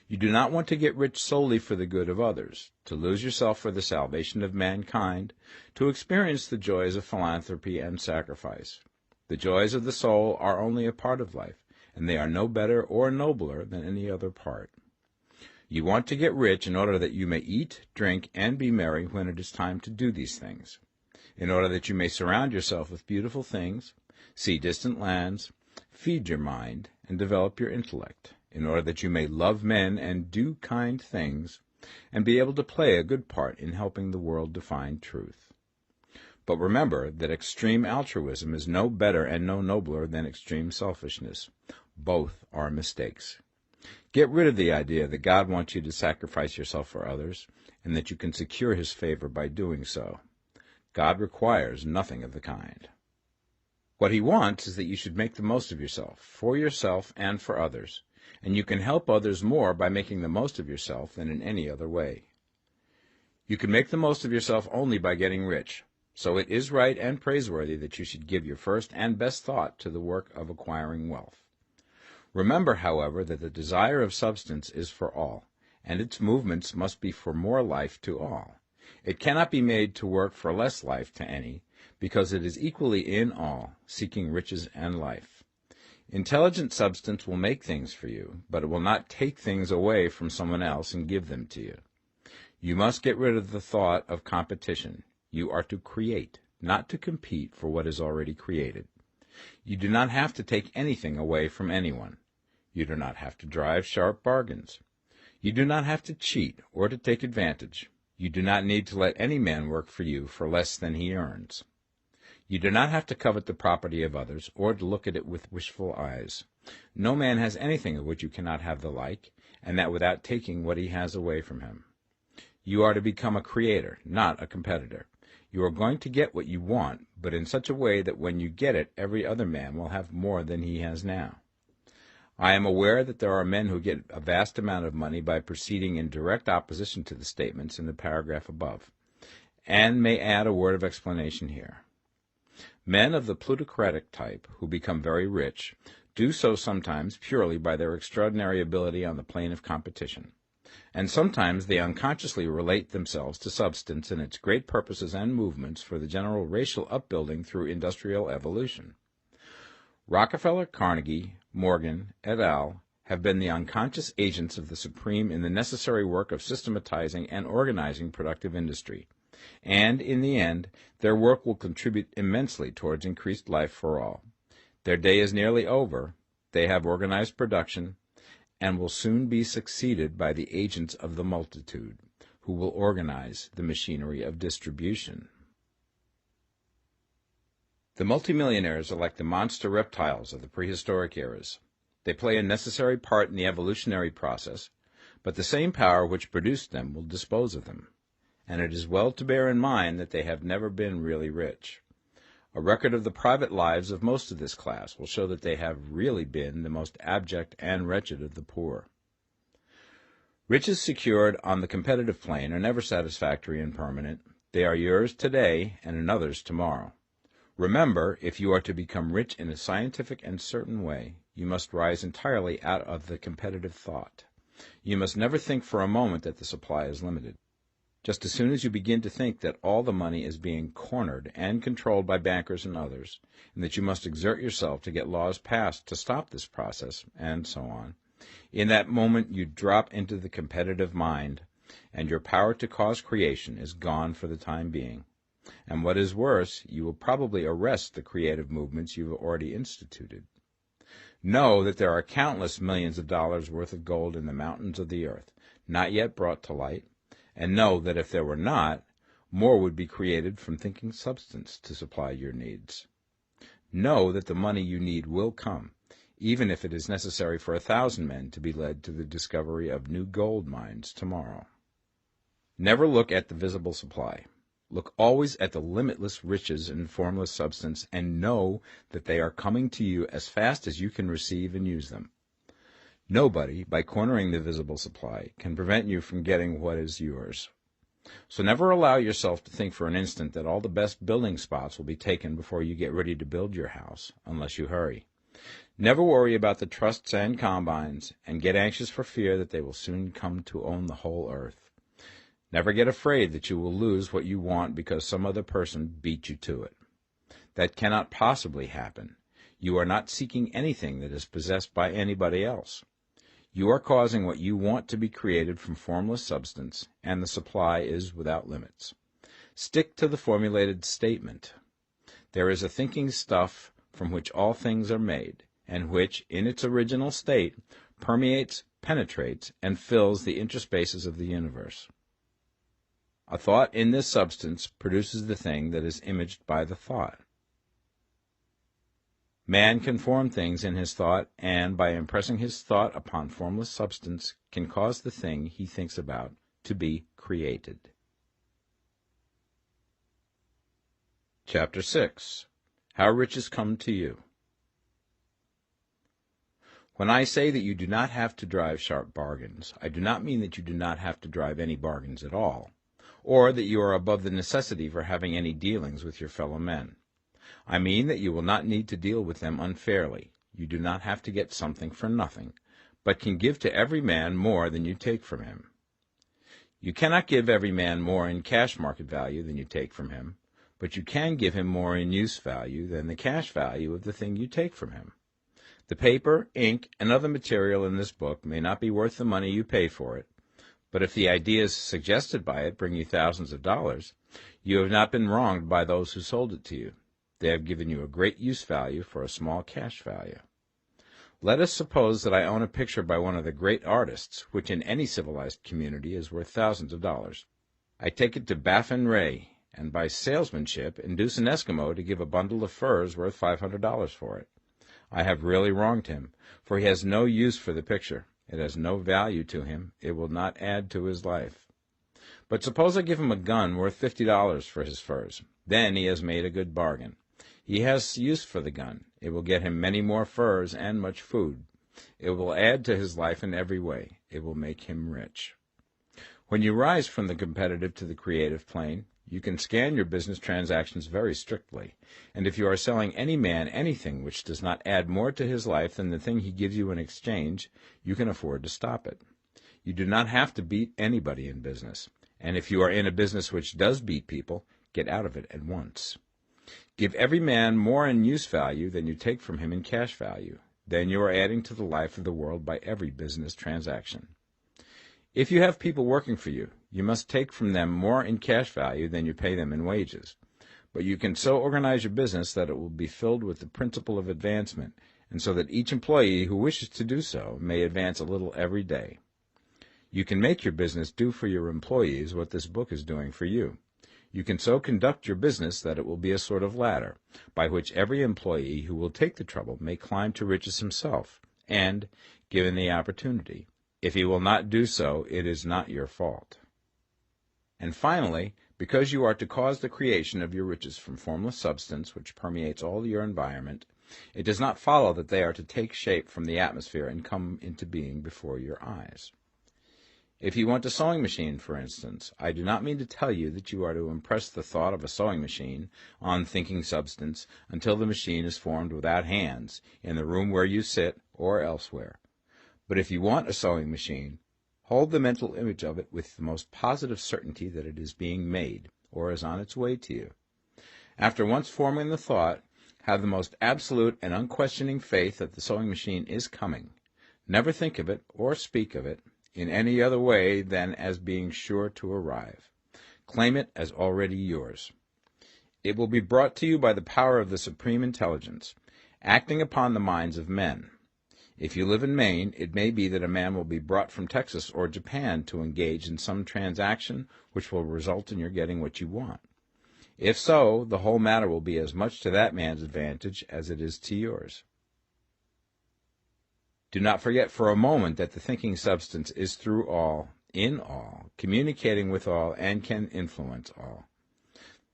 You do not want to get rich solely for the good of others, to lose yourself for the salvation of mankind, to experience the joys of philanthropy and sacrifice. The joys of the soul are only a part of life, and they are no better or nobler than any other part. You want to get rich in order that you may eat, drink, and be merry when it is time to do these things, in order that you may surround yourself with beautiful things, see distant lands, feed your mind, and develop your intellect, in order that you may love men and do kind things, and be able to play a good part in helping the world to find truth. But remember that extreme altruism is no better and no nobler than extreme selfishness. Both are mistakes. Get rid of the idea that God wants you to sacrifice yourself for others, and that you can secure his favor by doing so. God requires nothing of the kind. What he wants is that you should make the most of yourself, for yourself and for others, and you can help others more by making the most of yourself than in any other way. You can make the most of yourself only by getting rich, so it is right and praiseworthy that you should give your first and best thought to the work of acquiring wealth. Remember, however, that the desire of substance is for all, and its movements must be for more life to all. It cannot be made to work for less life to any, because it is equally in all, seeking riches and life. Intelligent substance will make things for you, but it will not take things away from someone else and give them to you. You must get rid of the thought of competition. You are to create, not to compete for what is already created. You do not have to take anything away from anyone. You do not have to drive sharp bargains. You do not have to cheat or to take advantage. You do not need to let any man work for you for less than he earns. You do not have to covet the property of others, or to look at it with wishful eyes. No man has anything of which you cannot have the like, and that without taking what he has away from him. You are to become a creator, not a competitor. You are going to get what you want, but in such a way that when you get it, every other man will have more than he has now. I am aware that there are men who get a vast amount of money by proceeding in direct opposition to the statements in the paragraph above, and may add a word of explanation here. Men of the plutocratic type, who become very rich, do so sometimes purely by their extraordinary ability on the plane of competition, and sometimes they unconsciously relate themselves to substance and its great purposes and movements for the general racial upbuilding through industrial evolution. Rockefeller, Carnegie, Morgan, et al. Have been the unconscious agents of the supreme in the necessary work of systematizing and organizing productive industry, and, in the end, their work will contribute immensely towards increased life for all. Their day is nearly over. They have organized production, and will soon be succeeded by the agents of the multitude, who will organize the machinery of distribution. The multimillionaires are like the monster reptiles of the prehistoric eras. They play a necessary part in the evolutionary process, but the same power which produced them will dispose of them, and it is well to bear in mind that they have never been really rich. A record of the private lives of most of this class will show that they have really been the most abject and wretched of the poor. Riches secured on the competitive plane are never satisfactory and permanent. They are yours today and another's tomorrow. Remember, if you are to become rich in a scientific and certain way, you must rise entirely out of the competitive thought. You must never think for a moment that the supply is limited. Just as soon as you begin to think that all the money is being cornered and controlled by bankers and others, and that you must exert yourself to get laws passed to stop this process, and so on, in that moment you drop into the competitive mind, and your power to cause creation is gone for the time being. And what is worse, you will probably arrest the creative movements you have already instituted. Know that there are countless millions of dollars worth of gold in the mountains of the earth, not yet brought to light, and know that if there were not, more would be created from thinking substance to supply your needs. Know that the money you need will come, even if it is necessary for 1,000 men to be led to the discovery of new gold mines tomorrow. Never look at the visible supply. Look always at the limitless riches in formless substance, and know that they are coming to you as fast as you can receive and use them. Nobody, by cornering the visible supply, can prevent you from getting what is yours. So never allow yourself to think for an instant that all the best building spots will be taken before you get ready to build your house, unless you hurry. Never worry about the trusts and combines, and get anxious for fear that they will soon come to own the whole earth. Never get afraid that you will lose what you want because some other person beat you to it. That cannot possibly happen. You are not seeking anything that is possessed by anybody else. You are causing what you want to be created from formless substance, and the supply is without limits. Stick to the formulated statement. There is a thinking stuff from which all things are made, and which, in its original state, permeates, penetrates, and fills the interspaces of the universe. A thought in this substance produces the thing that is imaged by the thought. Man can form things in his thought, and by impressing his thought upon formless substance, can cause the thing he thinks about to be created. Chapter 6. How riches come to you. When I say that you do not have to drive sharp bargains, I do not mean that you do not have to drive any bargains at all, or that you are above the necessity for having any dealings with your fellow men. I mean that you will not need to deal with them unfairly. You do not have to get something for nothing, but can give to every man more than you take from him. You cannot give every man more in cash market value than you take from him, but you can give him more in use value than the cash value of the thing you take from him. The paper, ink, and other material in this book may not be worth the money you pay for it, but if the ideas suggested by it bring you thousands of dollars, you have not been wronged by those who sold it to you. They have given you a great use value for a small cash value. Let us suppose that I own a picture by one of the great artists, which in any civilized community is worth thousands of dollars. I take it to Baffin Ray, and by salesmanship induce an Eskimo to give a bundle of furs worth $500 for it. I have really wronged him, for he has no use for the picture. It has no value to him. It will not add to his life. But suppose I give him a gun worth $50 for his furs. Then he has made a good bargain. He has use for the gun. It will get him many more furs and much food. It will add to his life in every way. It will make him rich. When you rise from the competitive to the creative plane, you can scan your business transactions very strictly, and if you are selling any man anything which does not add more to his life than the thing he gives you in exchange, you can afford to stop it. You do not have to beat anybody in business, and if you are in a business which does beat people, get out of it at once. Give every man more in use value than you take from him in cash value. Then you are adding to the life of the world by every business transaction. If you have people working for you, you must take from them more in cash value than you pay them in wages. But you can so organize your business that it will be filled with the principle of advancement, and so that each employee who wishes to do so may advance a little every day. You can make your business do for your employees what this book is doing for you. You can so conduct your business that it will be a sort of ladder, by which every employee who will take the trouble may climb to riches himself, and, given the opportunity, if he will not do so, it is not your fault. And finally, because you are to cause the creation of your riches from formless substance which permeates all your environment, it does not follow that they are to take shape from the atmosphere and come into being before your eyes. If you want a sewing machine, for instance, I do not mean to tell you that you are to impress the thought of a sewing machine on thinking substance until the machine is formed without hands, in the room where you sit or elsewhere. But if you want a sewing machine, hold the mental image of it with the most positive certainty that it is being made, or is on its way to you. After once forming the thought, have the most absolute and unquestioning faith that the sewing machine is coming. Never think of it, or speak of it, in any other way than as being sure to arrive. Claim it as already yours. It will be brought to you by the power of the Supreme Intelligence, acting upon the minds of men. If you live in Maine, it may be that a man will be brought from Texas or Japan to engage in some transaction which will result in your getting what you want. If so, the whole matter will be as much to that man's advantage as it is to yours. Do not forget for a moment that the thinking substance is through all, in all, communicating with all, and can influence all.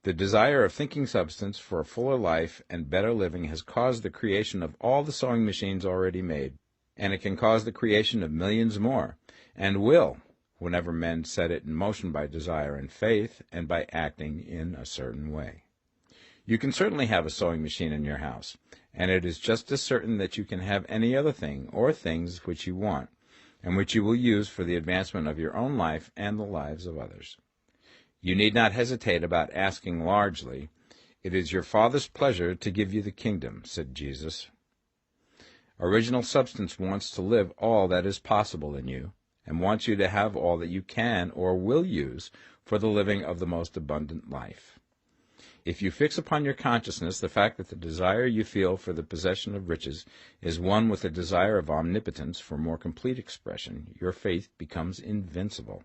The desire of thinking substance for a fuller life and better living has caused the creation of all the sewing machines already made, and it can cause the creation of millions more, and will, whenever men set it in motion by desire and faith, and by acting in a certain way. You can certainly have a sewing machine in your house, and it is just as certain that you can have any other thing or things which you want, and which you will use for the advancement of your own life and the lives of others. You need not hesitate about asking largely. It is your Father's pleasure to give you the kingdom, said Jesus. Original substance wants to live all that is possible in you, and wants you to have all that you can or will use for the living of the most abundant life. If you fix upon your consciousness the fact that the desire you feel for the possession of riches is one with the desire of omnipotence for more complete expression, your faith becomes invincible.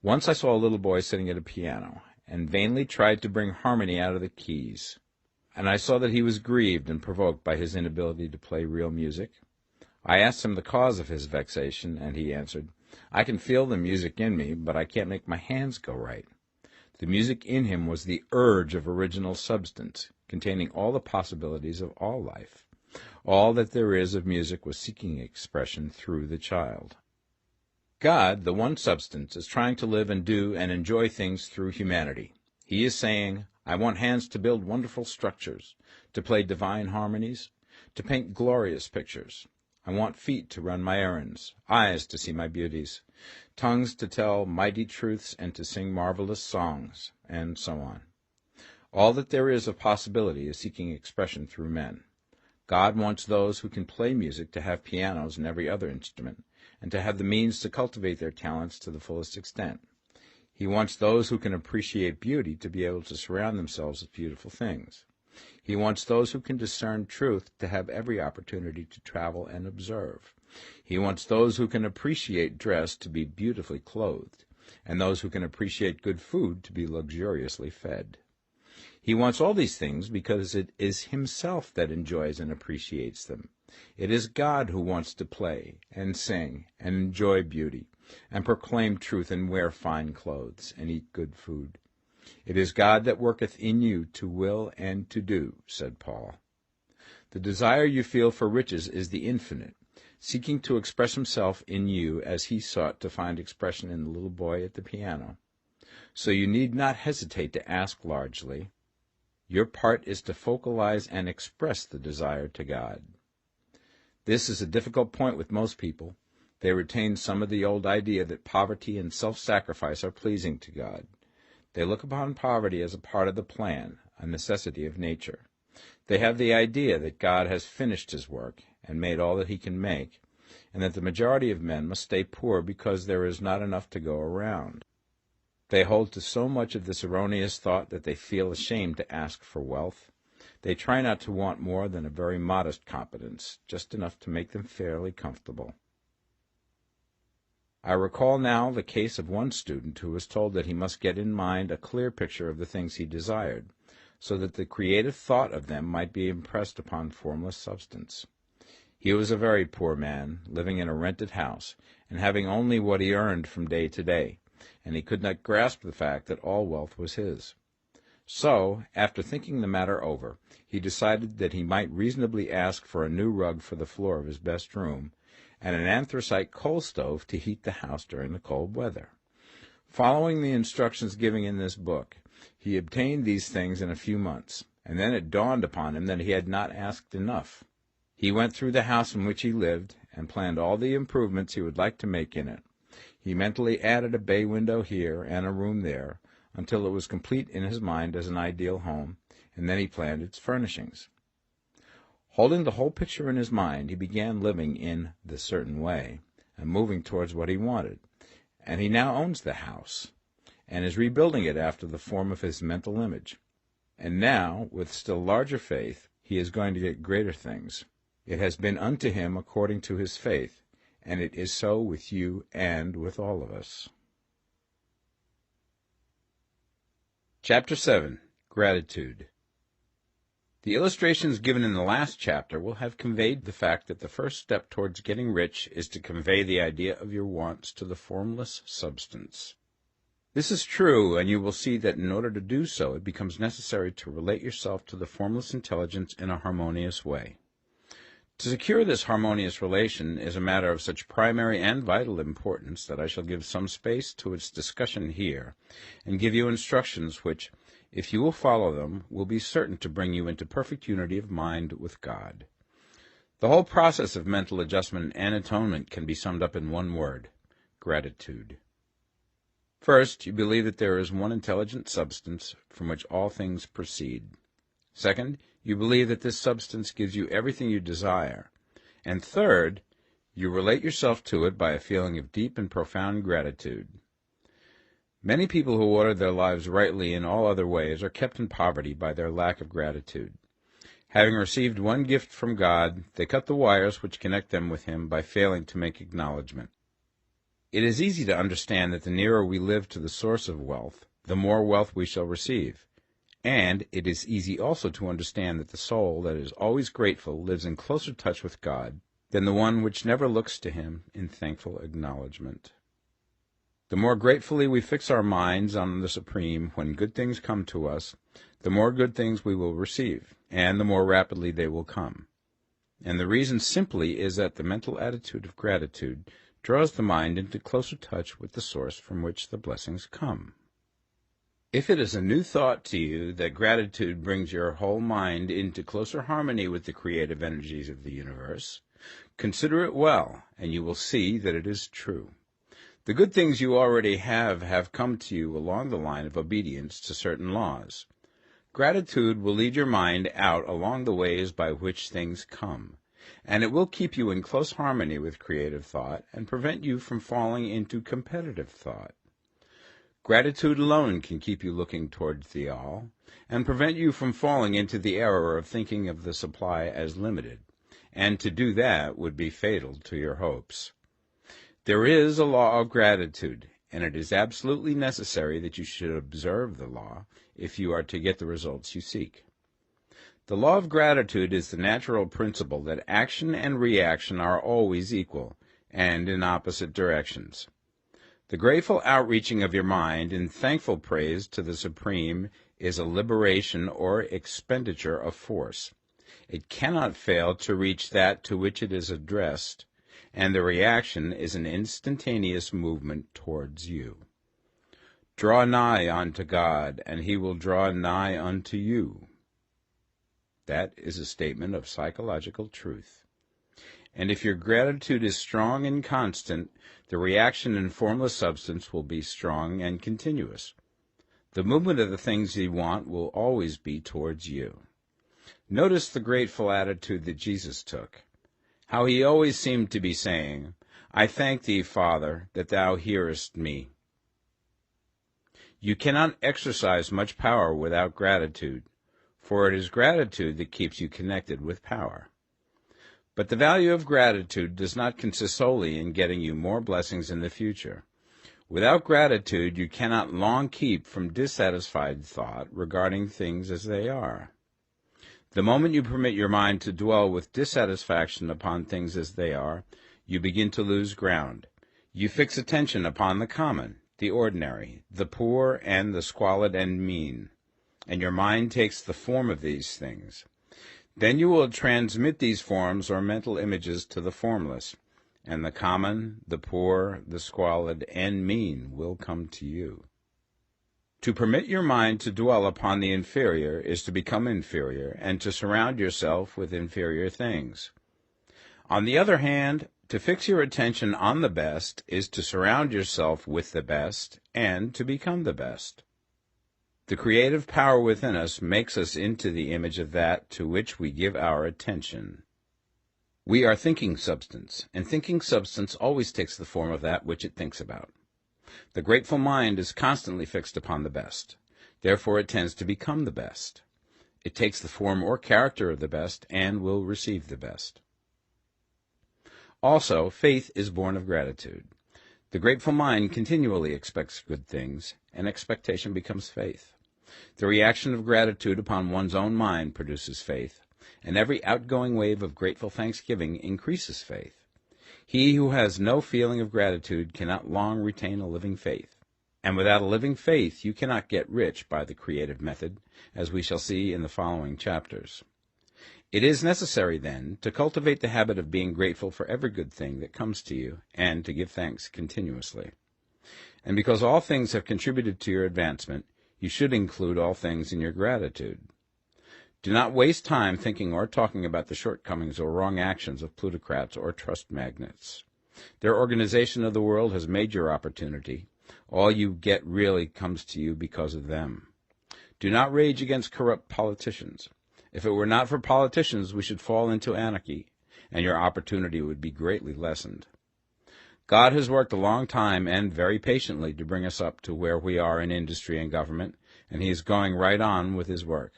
Once I saw a little boy sitting at a piano, and vainly tried to bring harmony out of the keys, and I saw that he was grieved and provoked by his inability to play real music. I asked him the cause of his vexation, and he answered, "I can feel the music in me, but I can't make my hands go right." The music in him was the urge of original substance, containing all the possibilities of all life. All that there is of music was seeking expression through the child. God, the one substance, is trying to live and do and enjoy things through humanity. He is saying, I want hands to build wonderful structures, to play divine harmonies, to paint glorious pictures. I want feet to run my errands, eyes to see my beauties, tongues to tell mighty truths and to sing marvelous songs, and so on. All that there is of possibility is seeking expression through men. God wants those who can play music to have pianos and every other instrument, and to have the means to cultivate their talents to the fullest extent. He wants those who can appreciate beauty to be able to surround themselves with beautiful things. He wants those who can discern truth to have every opportunity to travel and observe. He wants those who can appreciate dress to be beautifully clothed, and those who can appreciate good food to be luxuriously fed. He wants all these things because it is himself that enjoys and appreciates them. It is God who wants to play and sing and enjoy beauty and proclaim truth and wear fine clothes and eat good food. It is God that worketh in you to will and to do, said Paul. The desire you feel for riches is the infinite, seeking to express himself in you as he sought to find expression in the little boy at the piano. So you need not hesitate to ask largely. Your part is to focalize and express the desire to God. This is a difficult point with most people. They retain some of the old idea that poverty and self-sacrifice are pleasing to God. They look upon poverty as a part of the plan, a necessity of nature. They have the idea that God has finished his work and made all that he can make, and that the majority of men must stay poor because there is not enough to go around. They hold to so much of this erroneous thought that they feel ashamed to ask for wealth. They try not to want more than a very modest competence, just enough to make them fairly comfortable. I recall now the case of one student who was told that he must get in mind a clear picture of the things he desired, so that the creative thought of them might be impressed upon formless substance. He was a very poor man, living in a rented house, and having only what he earned from day to day, and he could not grasp the fact that all wealth was his. So, after thinking the matter over, he decided that he might reasonably ask for a new rug for the floor of his best room, and an anthracite coal stove to heat the house during the cold weather. Following the instructions given in this book, he obtained these things in a few months, and then it dawned upon him that he had not asked enough. He went through the house in which he lived, and planned all the improvements he would like to make in it. He mentally added a bay window here and a room there, until it was complete in his mind as an ideal home, and then he planned its furnishings. Holding the whole picture in his mind, he began living in the certain way, and moving towards what he wanted, and he now owns the house, and is rebuilding it after the form of his mental image. And now, with still larger faith, he is going to get greater things. It has been unto him according to his faith, and it is so with you and with all of us. Chapter 7. Gratitude. The illustrations given in the last chapter will have conveyed the fact that the first step towards getting rich is to convey the idea of your wants to the formless substance. This is true, and you will see that in order to do so, it becomes necessary to relate yourself to the formless intelligence in a harmonious way. To secure this harmonious relation is a matter of such primary and vital importance that I shall give some space to its discussion here, and give you instructions which, if you will follow them, will be certain to bring you into perfect unity of mind with God. The whole process of mental adjustment and atonement can be summed up in one word: gratitude. First, you believe that there is one intelligent substance from which all things proceed. Second, you believe that this substance gives you everything you desire. And third, you relate yourself to it by a feeling of deep and profound gratitude. Many people who order their lives rightly in all other ways are kept in poverty by their lack of gratitude. Having received one gift from God, they cut the wires which connect them with Him by failing to make acknowledgment. It is easy to understand that the nearer we live to the source of wealth, the more wealth we shall receive. And it is easy also to understand that the soul that is always grateful lives in closer touch with God than the one which never looks to Him in thankful acknowledgment. The more gratefully we fix our minds on the Supreme when good things come to us, the more good things we will receive, and the more rapidly they will come. And the reason simply is that the mental attitude of gratitude draws the mind into closer touch with the source from which the blessings come. If it is a new thought to you that gratitude brings your whole mind into closer harmony with the creative energies of the universe, consider it well, and you will see that it is true. The good things you already have come to you along the line of obedience to certain laws. Gratitude will lead your mind out along the ways by which things come, and it will keep you in close harmony with creative thought and prevent you from falling into competitive thought. Gratitude alone can keep you looking towards the all, and prevent you from falling into the error of thinking of the supply as limited, and to do that would be fatal to your hopes. There is a law of gratitude, and it is absolutely necessary that you should observe the law if you are to get the results you seek. The law of gratitude is the natural principle that action and reaction are always equal, and in opposite directions. The grateful outreaching of your mind in thankful praise to the Supreme is a liberation or expenditure of force. It cannot fail to reach that to which it is addressed, and the reaction is an instantaneous movement towards you. Draw nigh unto God, and he will draw nigh unto you. That is a statement of psychological truth. And if your gratitude is strong and constant, the reaction in formless substance will be strong and continuous. The movement of the things you want will always be towards you. Notice the grateful attitude that Jesus took, how he always seemed to be saying, I thank thee, Father, that thou hearest me. You cannot exercise much power without gratitude, for it is gratitude that keeps you connected with power. But the value of gratitude does not consist solely in getting you more blessings in the future. Without gratitude, you cannot long keep from dissatisfied thought regarding things as they are. The moment you permit your mind to dwell with dissatisfaction upon things as they are, you begin to lose ground. You fix attention upon the common, the ordinary, the poor, and the squalid and mean, and your mind takes the form of these things. Then you will transmit these forms or mental images to the formless, and the common, the poor, the squalid, and mean will come to you. To permit your mind to dwell upon the inferior is to become inferior, and to surround yourself with inferior things. On the other hand, to fix your attention on the best is to surround yourself with the best, and to become the best. The creative power within us makes us into the image of that to which we give our attention. We are thinking substance, and thinking substance always takes the form of that which it thinks about. The grateful mind is constantly fixed upon the best. Therefore it tends to become the best. It takes the form or character of the best and will receive the best. Also, faith is born of gratitude. The grateful mind continually expects good things, and expectation becomes faith. The reaction of gratitude upon one's own mind produces faith, and every outgoing wave of grateful thanksgiving increases faith. He who has no feeling of gratitude cannot long retain a living faith, and without a living faith you cannot get rich by the creative method, as we shall see in the following chapters. It is necessary, then, to cultivate the habit of being grateful for every good thing that comes to you, and to give thanks continuously. And because all things have contributed to your advancement, you should include all things in your gratitude. Do not waste time thinking or talking about the shortcomings or wrong actions of plutocrats or trust magnates. Their organization of the world has made your opportunity. All you get really comes to you because of them. Do not rage against corrupt politicians. If it were not for politicians, we should fall into anarchy, and your opportunity would be greatly lessened. God has worked a long time and very patiently to bring us up to where we are in industry and government, and he is going right on with his work.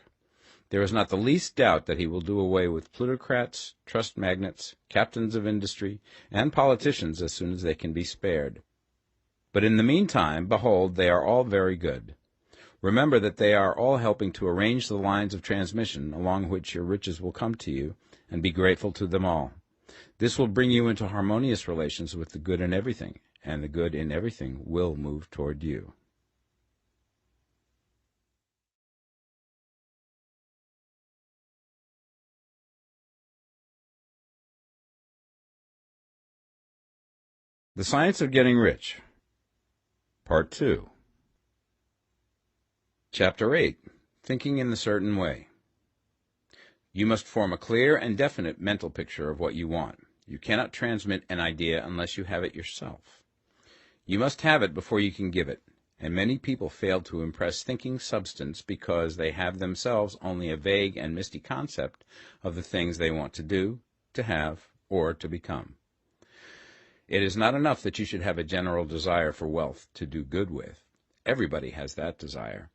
There is not the least doubt that he will do away with plutocrats, trust magnates, captains of industry, and politicians as soon as they can be spared. But in the meantime, behold, they are all very good. Remember that they are all helping to arrange the lines of transmission along which your riches will come to you, and be grateful to them all. This will bring you into harmonious relations with the good in everything, and the good in everything will move toward you. The Science of Getting Rich, Part 2. Chapter 8. Thinking in the Certain Way. You must form a clear and definite mental picture of what you want. You cannot transmit an idea unless you have it yourself. You must have it before you can give it, and many people fail to impress thinking substance because they have themselves only a vague and misty concept of the things they want to do, to have, or to become. It is not enough that you should have a general desire for wealth to do good with. Everybody has that desire.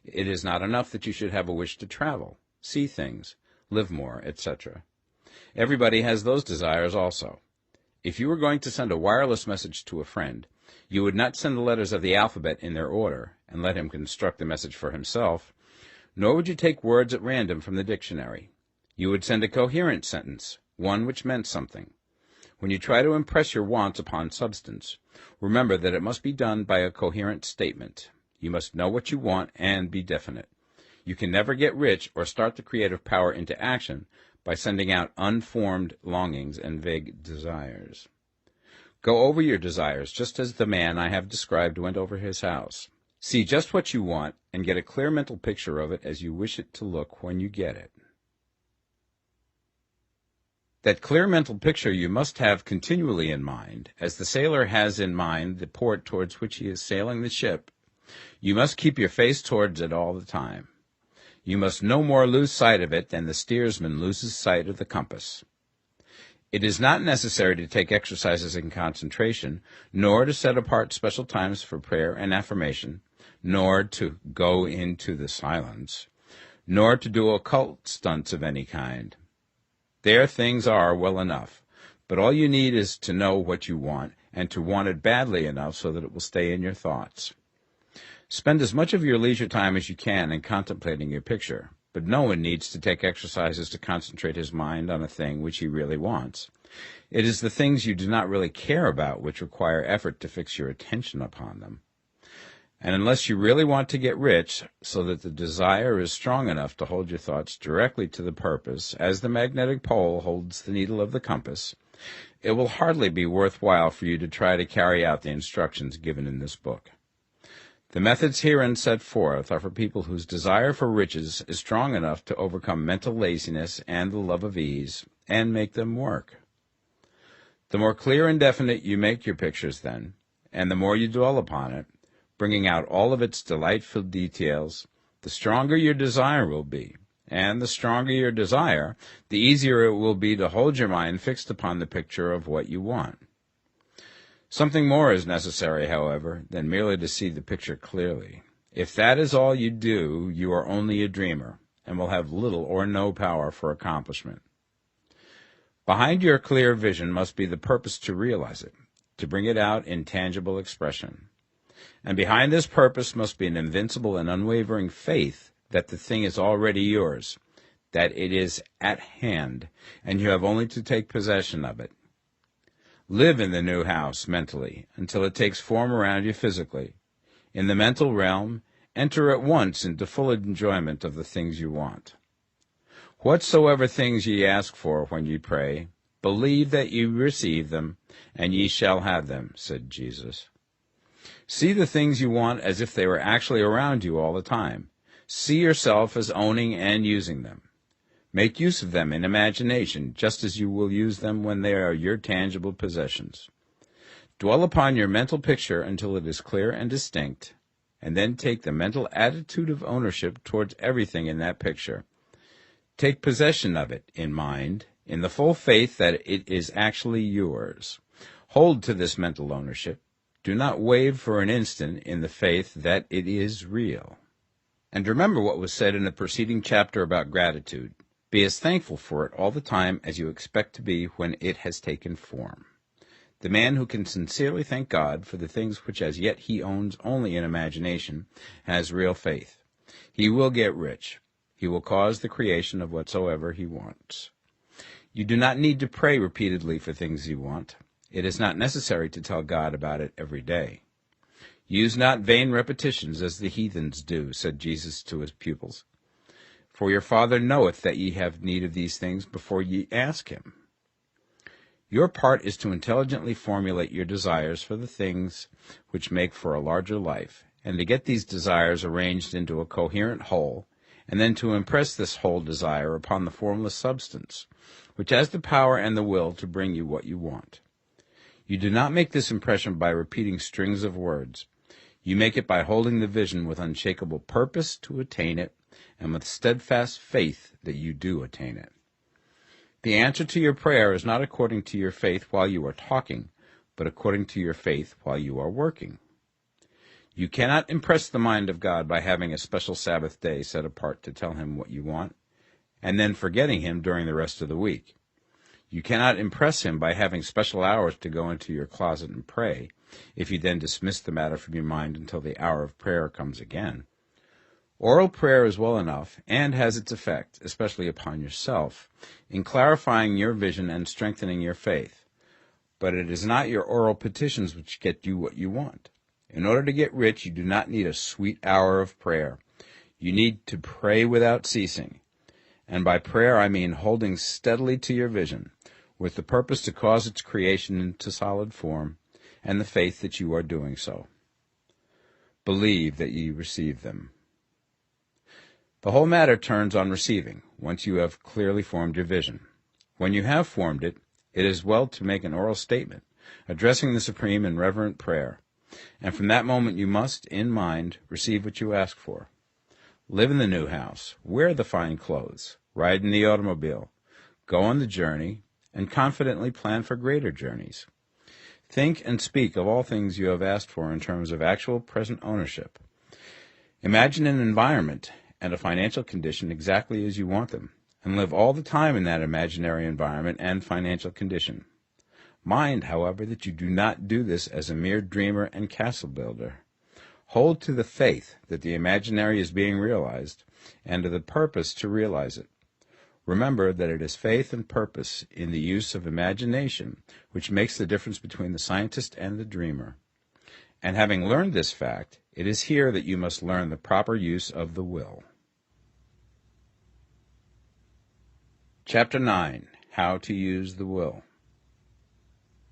It is not enough that you should have a wish to travel, see things, live more, etc. Everybody has those desires also. If you were going to send a wireless message to a friend, you would not send the letters of the alphabet in their order and let him construct the message for himself, nor would you take words at random from the dictionary. You would send a coherent sentence, one which meant something. When you try to impress your wants upon substance, remember that it must be done by a coherent statement. You must know what you want and be definite. You can never get rich or start the creative power into action by sending out unformed longings and vague desires. Go over your desires just as the man I have described went over his house. See just what you want and get a clear mental picture of it as you wish it to look when you get it. That clear mental picture you must have continually in mind, as the sailor has in mind the port towards which he is sailing the ship. You must keep your face towards it all the time. You must no more lose sight of it than the steersman loses sight of the compass. It is not necessary to take exercises in concentration, nor to set apart special times for prayer and affirmation, nor to go into the silence, nor to do occult stunts of any kind. There things are well enough, but all you need is to know what you want, and to want it badly enough so that it will stay in your thoughts. Spend as much of your leisure time as you can in contemplating your picture, but no one needs to take exercises to concentrate his mind on a thing which he really wants. It is the things you do not really care about which require effort to fix your attention upon them. And unless you really want to get rich, so that the desire is strong enough to hold your thoughts directly to the purpose, as the magnetic pole holds the needle of the compass, it will hardly be worthwhile for you to try to carry out the instructions given in this book. The methods herein set forth are for people whose desire for riches is strong enough to overcome mental laziness and the love of ease, and make them work. The more clear and definite you make your pictures then, and the more you dwell upon it, bringing out all of its delightful details, the stronger your desire will be, and the stronger your desire, the easier it will be to hold your mind fixed upon the picture of what you want. Something more is necessary, however, than merely to see the picture clearly. If that is all you do, you are only a dreamer, and will have little or no power for accomplishment. Behind your clear vision must be the purpose to realize it, to bring it out in tangible expression. And behind this purpose must be an invincible and unwavering faith that the thing is already yours, that it is at hand, and you have only to take possession of it. Live in the new house mentally until it takes form around you physically. In the mental realm, enter at once into full enjoyment of the things you want. Whatsoever things ye ask for when ye pray, believe that ye receive them, and ye shall have them, said Jesus. See the things you want as if they were actually around you all the time. See yourself as owning and using them. Make use of them in imagination, just as you will use them when they are your tangible possessions. Dwell upon your mental picture until it is clear and distinct, and then take the mental attitude of ownership towards everything in that picture. Take possession of it in mind, in the full faith that it is actually yours. Hold to this mental ownership. Do not waver for an instant in the faith that it is real. And remember what was said in the preceding chapter about gratitude. Be as thankful for it all the time as you expect to be when it has taken form. The man who can sincerely thank God for the things which as yet he owns only in imagination has real faith. He will get rich. He will cause the creation of whatsoever he wants. You do not need to pray repeatedly for things you want. It is not necessary to tell God about it every day. Use not vain repetitions as the heathens do, said Jesus to his pupils. For your Father knoweth that ye have need of these things before ye ask him. Your part is to intelligently formulate your desires for the things which make for a larger life, and to get these desires arranged into a coherent whole, and then to impress this whole desire upon the formless substance, which has the power and the will to bring you what you want. You do not make this impression by repeating strings of words. You make it by holding the vision with unshakable purpose to attain it, and with steadfast faith that you do attain it. The answer to your prayer is not according to your faith while you are talking, but according to your faith while you are working. You cannot impress the mind of God by having a special Sabbath day set apart to tell him what you want, and then forgetting him during the rest of the week. You cannot impress him by having special hours to go into your closet and pray, if you then dismiss the matter from your mind until the hour of prayer comes again. Oral prayer is well enough, and has its effect, especially upon yourself, in clarifying your vision and strengthening your faith. But it is not your oral petitions which get you what you want. In order to get rich, you do not need a sweet hour of prayer. You need to pray without ceasing. And by prayer I mean holding steadily to your vision, with the purpose to cause its creation into solid form, and the faith that you are doing so. Believe that ye receive them. The whole matter turns on receiving, once you have clearly formed your vision. When you have formed it, it is well to make an oral statement, addressing the Supreme in reverent prayer, and from that moment you must, in mind, receive what you ask for. Live in the new house, wear the fine clothes, ride in the automobile, go on the journey, and confidently plan for greater journeys. Think and speak of all things you have asked for in terms of actual present ownership. Imagine an environment and a financial condition exactly as you want them, and live all the time in that imaginary environment and financial condition. Mind, however, that you do not do this as a mere dreamer and castle builder. Hold to the faith that the imaginary is being realized, and to the purpose to realize it. Remember that it is faith and purpose in the use of imagination which makes the difference between the scientist and the dreamer. And having learned this fact, it is here that you must learn the proper use of the will. Chapter 9. How to use the will.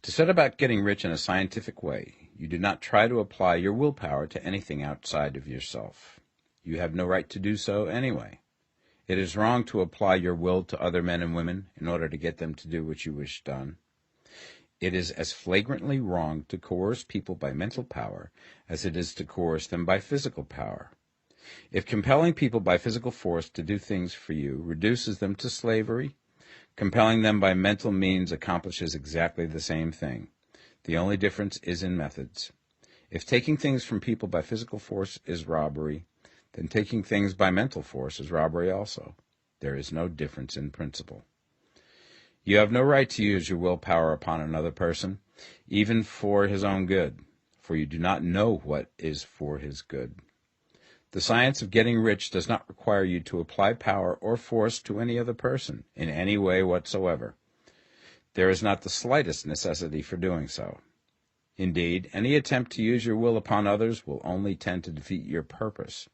To set about getting rich in a scientific way, you do not try to apply your willpower to anything outside of yourself. You have no right to do so anyway. It is wrong to apply your will to other men and women in order to get them to do what you wish done. It is as flagrantly wrong to coerce people by mental power as it is to coerce them by physical power. If compelling people by physical force to do things for you reduces them to slavery, compelling them by mental means accomplishes exactly the same thing. The only difference is in methods. If taking things from people by physical force is robbery, then taking things by mental force is robbery also. There is no difference in principle. You have no right to use your willpower upon another person, even for his own good, for you do not know what is for his good. The science of getting rich does not require you to apply power or force to any other person in any way whatsoever. There is not the slightest necessity for doing so. Indeed, any attempt to use your will upon others will only tend to defeat your purpose.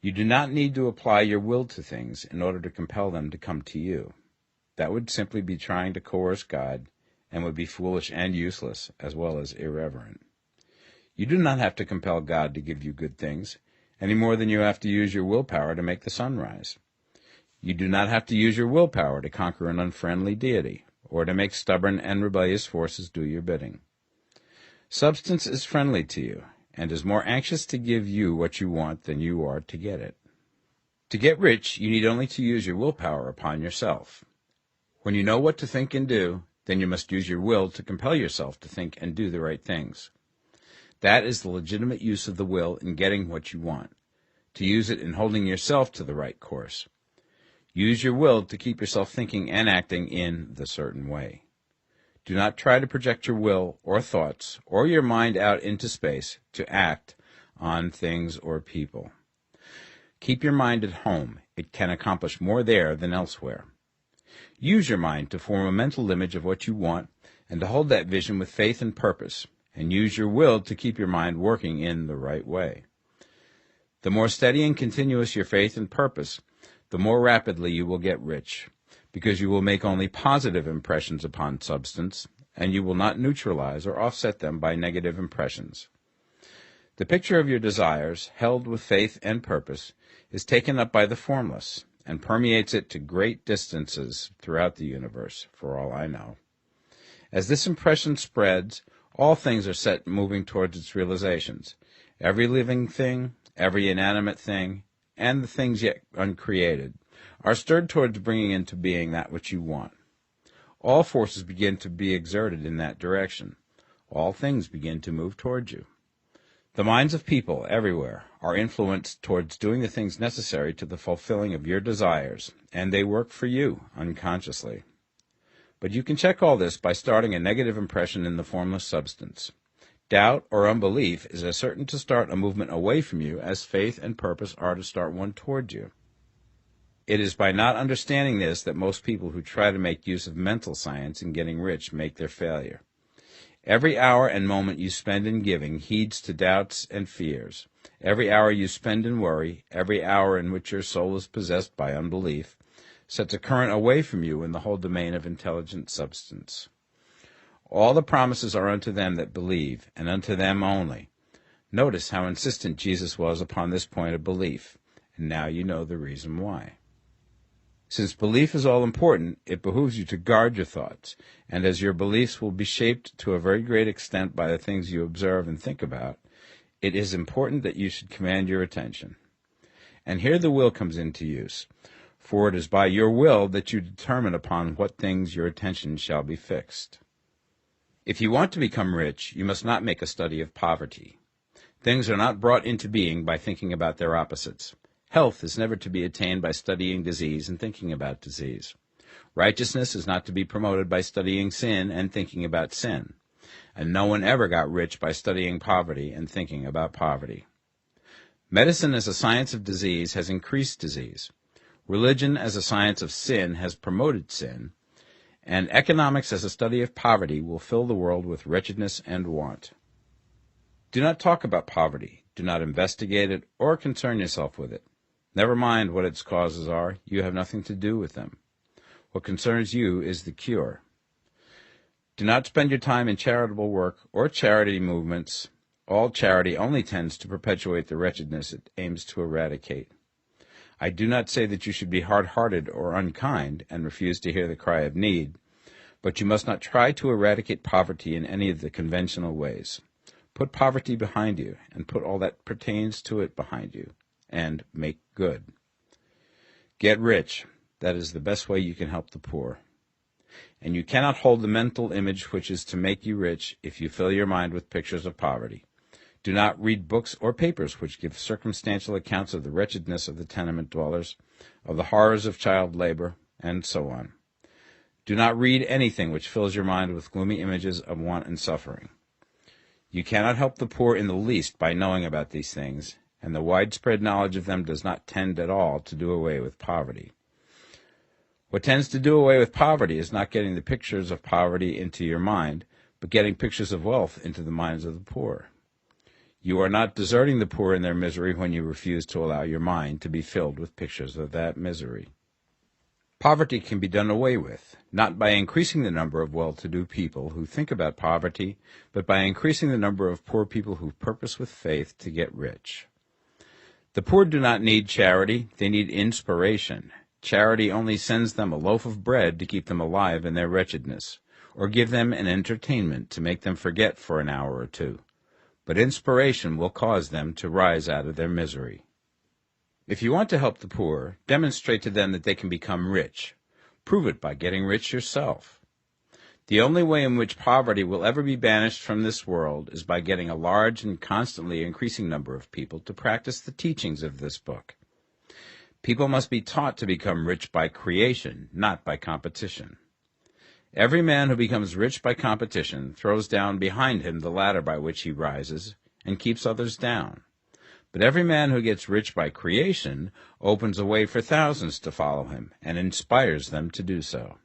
You do not need to apply your will to things in order to compel them to come to you. That would simply be trying to coerce God, and would be foolish and useless, as well as irreverent. You do not have to compel God to give you good things, any more than you have to use your willpower to make the sun rise. You do not have to use your willpower to conquer an unfriendly deity, or to make stubborn and rebellious forces do your bidding. Substance is friendly to you, and is more anxious to give you what you want than you are to get it. To get rich, you need only to use your willpower upon yourself. When you know what to think and do, then you must use your will to compel yourself to think and do the right things. That is the legitimate use of the will in getting what you want, to use it in holding yourself to the right course. Use your will to keep yourself thinking and acting in the certain way. Do not try to project your will or thoughts or your mind out into space to act on things or people. Keep your mind at home. It can accomplish more there than elsewhere. Use your mind to form a mental image of what you want, and to hold that vision with faith and purpose, and use your will to keep your mind working in the right way. The more steady and continuous your faith and purpose, the more rapidly you will get rich, because you will make only positive impressions upon substance, and you will not neutralize or offset them by negative impressions. The picture of your desires, held with faith and purpose, is taken up by the formless, and permeates it to great distances throughout the universe, for all I know. As this impression spreads, all things are set moving towards its realizations. Every living thing, every inanimate thing, and the things yet uncreated, are stirred towards bringing into being that which you want. All forces begin to be exerted in that direction. All things begin to move towards you. The minds of people everywhere are influenced towards doing the things necessary to the fulfilling of your desires, and they work for you unconsciously. But you can check all this by starting a negative impression in the formless substance. Doubt or unbelief is as certain to start a movement away from you as faith and purpose are to start one toward you. It is by not understanding this that most people who try to make use of mental science in getting rich make their failure. Every hour and moment you spend in giving heeds to doubts and fears. Every hour you spend in worry, every hour in which your soul is possessed by unbelief, sets a current away from you in the whole domain of intelligent substance. All the promises are unto them that believe, and unto them only. Notice how insistent Jesus was upon this point of belief, and now you know the reason why. Since belief is all important, it behooves you to guard your thoughts, and as your beliefs will be shaped to a very great extent by the things you observe and think about, it is important that you should command your attention. And here the will comes into use, for it is by your will that you determine upon what things your attention shall be fixed. If you want to become rich, you must not make a study of poverty. Things are not brought into being by thinking about their opposites. Health is never to be attained by studying disease and thinking about disease. Righteousness is not to be promoted by studying sin and thinking about sin. And no one ever got rich by studying poverty and thinking about poverty. Medicine as a science of disease has increased disease. Religion as a science of sin has promoted sin. And economics as a study of poverty will fill the world with wretchedness and want. Do not talk about poverty. Do not investigate it or concern yourself with it. Never mind what its causes are. You have nothing to do with them. What concerns you is the cure. Do not spend your time in charitable work or charity movements. All charity only tends to perpetuate the wretchedness it aims to eradicate. I do not say that you should be hard-hearted or unkind and refuse to hear the cry of need, but you must not try to eradicate poverty in any of the conventional ways. Put poverty behind you, and put all that pertains to it behind you, and make good. Get rich. That is the best way you can help the poor. And you cannot hold the mental image which is to make you rich if you fill your mind with pictures of poverty. Do not read books or papers which give circumstantial accounts of the wretchedness of the tenement dwellers, of the horrors of child labor, and so on. Do not read anything which fills your mind with gloomy images of want and suffering. You cannot help the poor in the least by knowing about these things, and the widespread knowledge of them does not tend at all to do away with poverty. What tends to do away with poverty is not getting the pictures of poverty into your mind, but getting pictures of wealth into the minds of the poor. You are not deserting the poor in their misery when you refuse to allow your mind to be filled with pictures of that misery. Poverty can be done away with, not by increasing the number of well-to-do people who think about poverty, but by increasing the number of poor people who purpose with faith to get rich. The poor do not need charity, they need inspiration. Charity only sends them a loaf of bread to keep them alive in their wretchedness, or give them an entertainment to make them forget for an hour or two. But inspiration will cause them to rise out of their misery. If you want to help the poor, demonstrate to them that they can become rich. Prove it by getting rich yourself. The only way in which poverty will ever be banished from this world is by getting a large and constantly increasing number of people to practice the teachings of this book. People must be taught to become rich by creation, not by competition. Every man who becomes rich by competition throws down behind him the ladder by which he rises and keeps others down. But every man who gets rich by creation opens a way for thousands to follow him and inspires them to do so.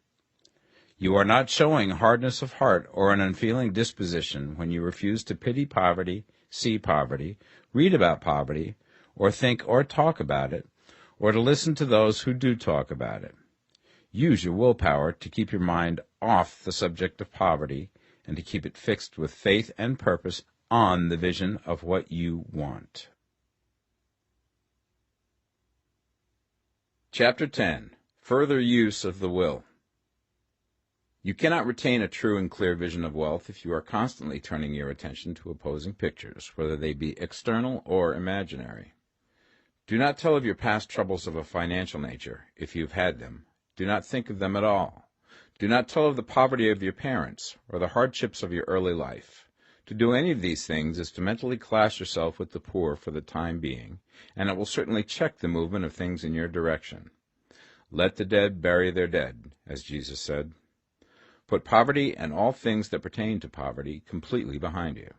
You are not showing hardness of heart or an unfeeling disposition when you refuse to pity poverty, see poverty, read about poverty, or think or talk about it, or to listen to those who do talk about it. Use your willpower to keep your mind off the subject of poverty and to keep it fixed with faith and purpose on the vision of what you want. Chapter 10. Further Use of the Will. You cannot retain a true and clear vision of wealth if you are constantly turning your attention to opposing pictures, whether they be external or imaginary. Do not tell of your past troubles of a financial nature, if you have had them. Do not think of them at all. Do not tell of the poverty of your parents, or the hardships of your early life. To do any of these things is to mentally class yourself with the poor for the time being, and it will certainly check the movement of things in your direction. Let the dead bury their dead, as Jesus said. Put poverty and all things that pertain to poverty completely behind you.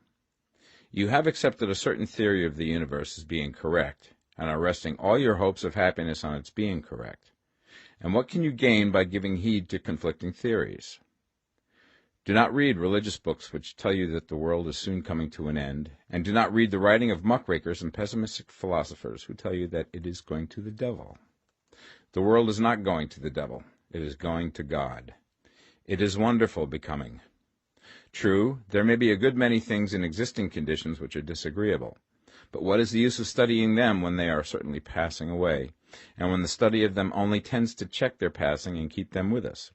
You have accepted a certain theory of the universe as being correct, and are resting all your hopes of happiness on its being correct. And what can you gain by giving heed to conflicting theories? Do not read religious books which tell you that the world is soon coming to an end, and do not read the writing of muckrakers and pessimistic philosophers who tell you that it is going to the devil. The world is not going to the devil. It is going to God. It is wonderful becoming. True, there may be a good many things in existing conditions which are disagreeable, but what is the use of studying them when they are certainly passing away, and when the study of them only tends to check their passing and keep them with us?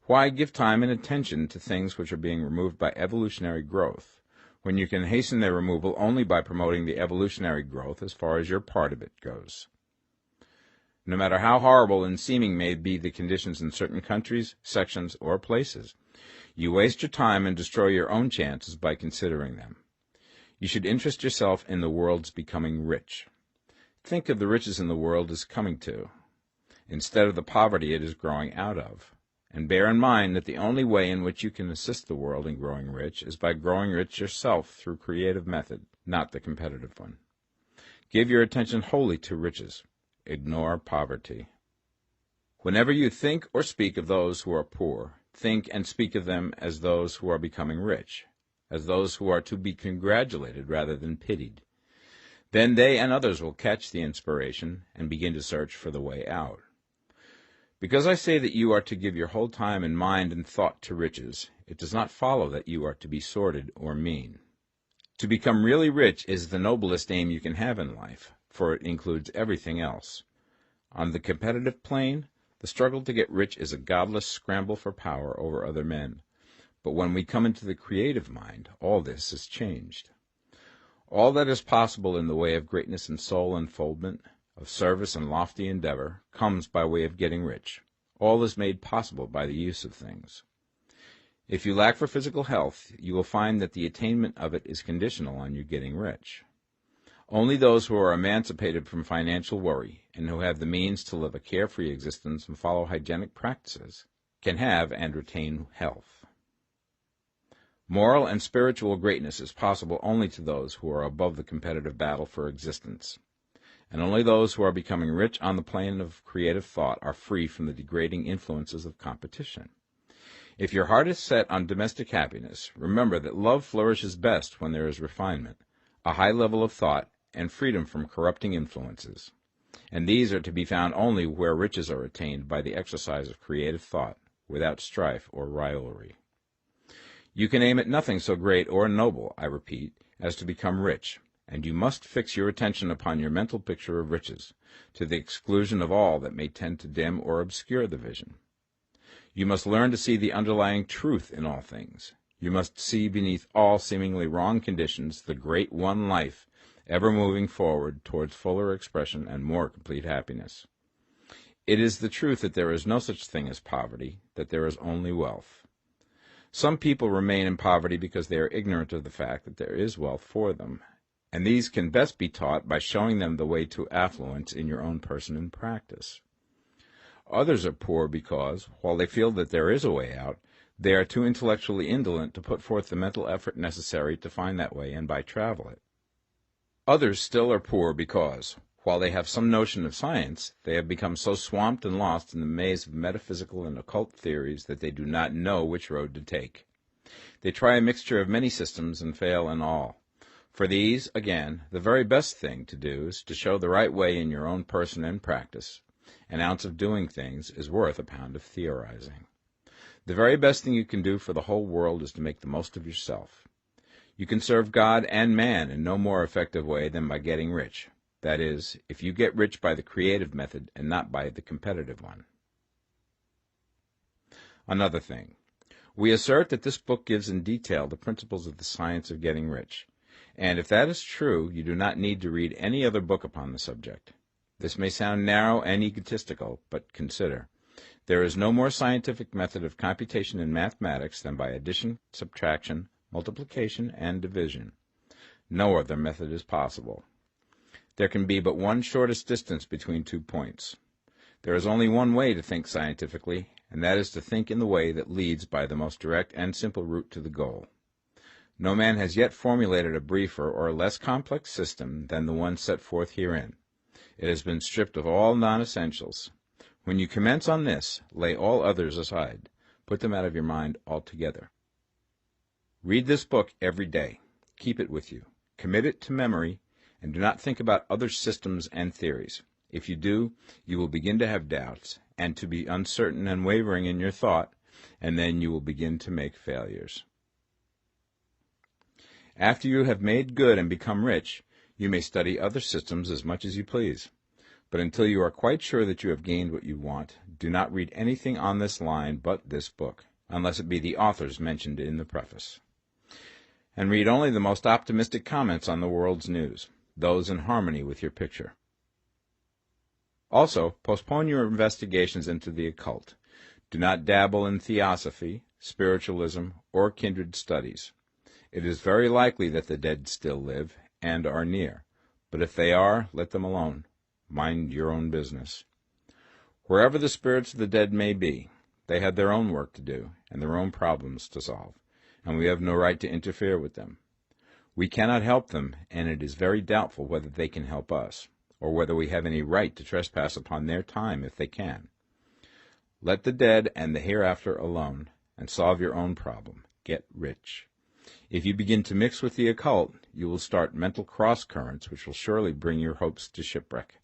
Why give time and attention to things which are being removed by evolutionary growth, when you can hasten their removal only by promoting the evolutionary growth as far as your part of it goes? No matter how horrible and seeming may be the conditions in certain countries, sections, or places, you waste your time and destroy your own chances by considering them. You should interest yourself in the world's becoming rich. Think of the riches in the world as coming to, instead of the poverty it is growing out of, and bear in mind that the only way in which you can assist the world in growing rich is by growing rich yourself through creative method, not the competitive one. Give your attention wholly to riches. Ignore poverty. Whenever you think or speak of those who are poor, think and speak of them as those who are becoming rich, as those who are to be congratulated rather than pitied. Then they and others will catch the inspiration and begin to search for the way out. Because I say that you are to give your whole time and mind and thought to riches, it does not follow that you are to be sordid or mean. To become really rich is the noblest aim you can have in life, for it includes everything else. On the competitive plane, the struggle to get rich is a godless scramble for power over other men. But when we come into the creative mind, all this is changed. All that is possible in the way of greatness and soul unfoldment, of service and lofty endeavor, comes by way of getting rich. All is made possible by the use of things. If you lack for physical health, you will find that the attainment of it is conditional on you getting rich. Only those who are emancipated from financial worry and who have the means to live a carefree existence and follow hygienic practices can have and retain health. Moral and spiritual greatness is possible only to those who are above the competitive battle for existence, and only those who are becoming rich on the plane of creative thought are free from the degrading influences of competition. If your heart is set on domestic happiness, remember that love flourishes best when there is refinement, a high level of thought, and freedom from corrupting influences. And these are to be found only where riches are attained by the exercise of creative thought, without strife or rivalry. You can aim at nothing so great or noble, I repeat, as to become rich, and you must fix your attention upon your mental picture of riches, to the exclusion of all that may tend to dim or obscure the vision. You must learn to see the underlying truth in all things. You must see beneath all seemingly wrong conditions the great one life, ever moving forward towards fuller expression and more complete happiness. It is the truth that there is no such thing as poverty, that there is only wealth. Some people remain in poverty because they are ignorant of the fact that there is wealth for them, and these can best be taught by showing them the way to affluence in your own person and practice. Others are poor because, while they feel that there is a way out, they are too intellectually indolent to put forth the mental effort necessary to find that way and by travel it. Others still are poor because, While they have some notion of science, they have become so swamped and lost in the maze of metaphysical and occult theories that they do not know which road to take. They try a mixture of many systems and fail in all. For these, again, the very best thing to do is to show the right way in your own person and practice. An ounce of doing things is worth a pound of theorizing. The very best thing you can do for the whole world is to make the most of yourself. You can serve God and man in no more effective way than by getting rich. That is, if you get rich by the creative method and not by the competitive one. Another thing. We assert that this book gives in detail the principles of the science of getting rich. And if that is true, you do not need to read any other book upon the subject. This may sound narrow and egotistical, but consider. There is no more scientific method of computation in mathematics than by addition, subtraction, multiplication, and division. No other method is possible. There can be but one shortest distance between 2 points. There is only one way to think scientifically, and that is to think in the way that leads by the most direct and simple route to the goal. No man has yet formulated a briefer or less complex system than the one set forth herein. It has been stripped of all non-essentials. When you commence on this, lay all others aside. Put them out of your mind altogether. Read this book every day. Keep it with you. Commit it to memory, and do not think about other systems and theories. If you do, you will begin to have doubts, and to be uncertain and wavering in your thought, and then you will begin to make failures. After you have made good and become rich, you may study other systems as much as you please. But until you are quite sure that you have gained what you want, do not read anything on this line but this book, unless it be the authors mentioned in the preface. And read only the most optimistic comments on the world's news, those in harmony with your picture. Also, postpone your investigations into the occult. Do not dabble in theosophy, spiritualism, or kindred studies. It is very likely that the dead still live and are near, but if they are, let them alone. Mind your own business. Wherever the spirits of the dead may be, they have their own work to do and their own problems to solve, and we have no right to interfere with them. We cannot help them, and it is very doubtful whether they can help us, or whether we have any right to trespass upon their time if they can. Let the dead and the hereafter alone, and solve your own problem. Get rich. If you begin to mix with the occult, you will start mental cross-currents which will surely bring your hopes to shipwreck.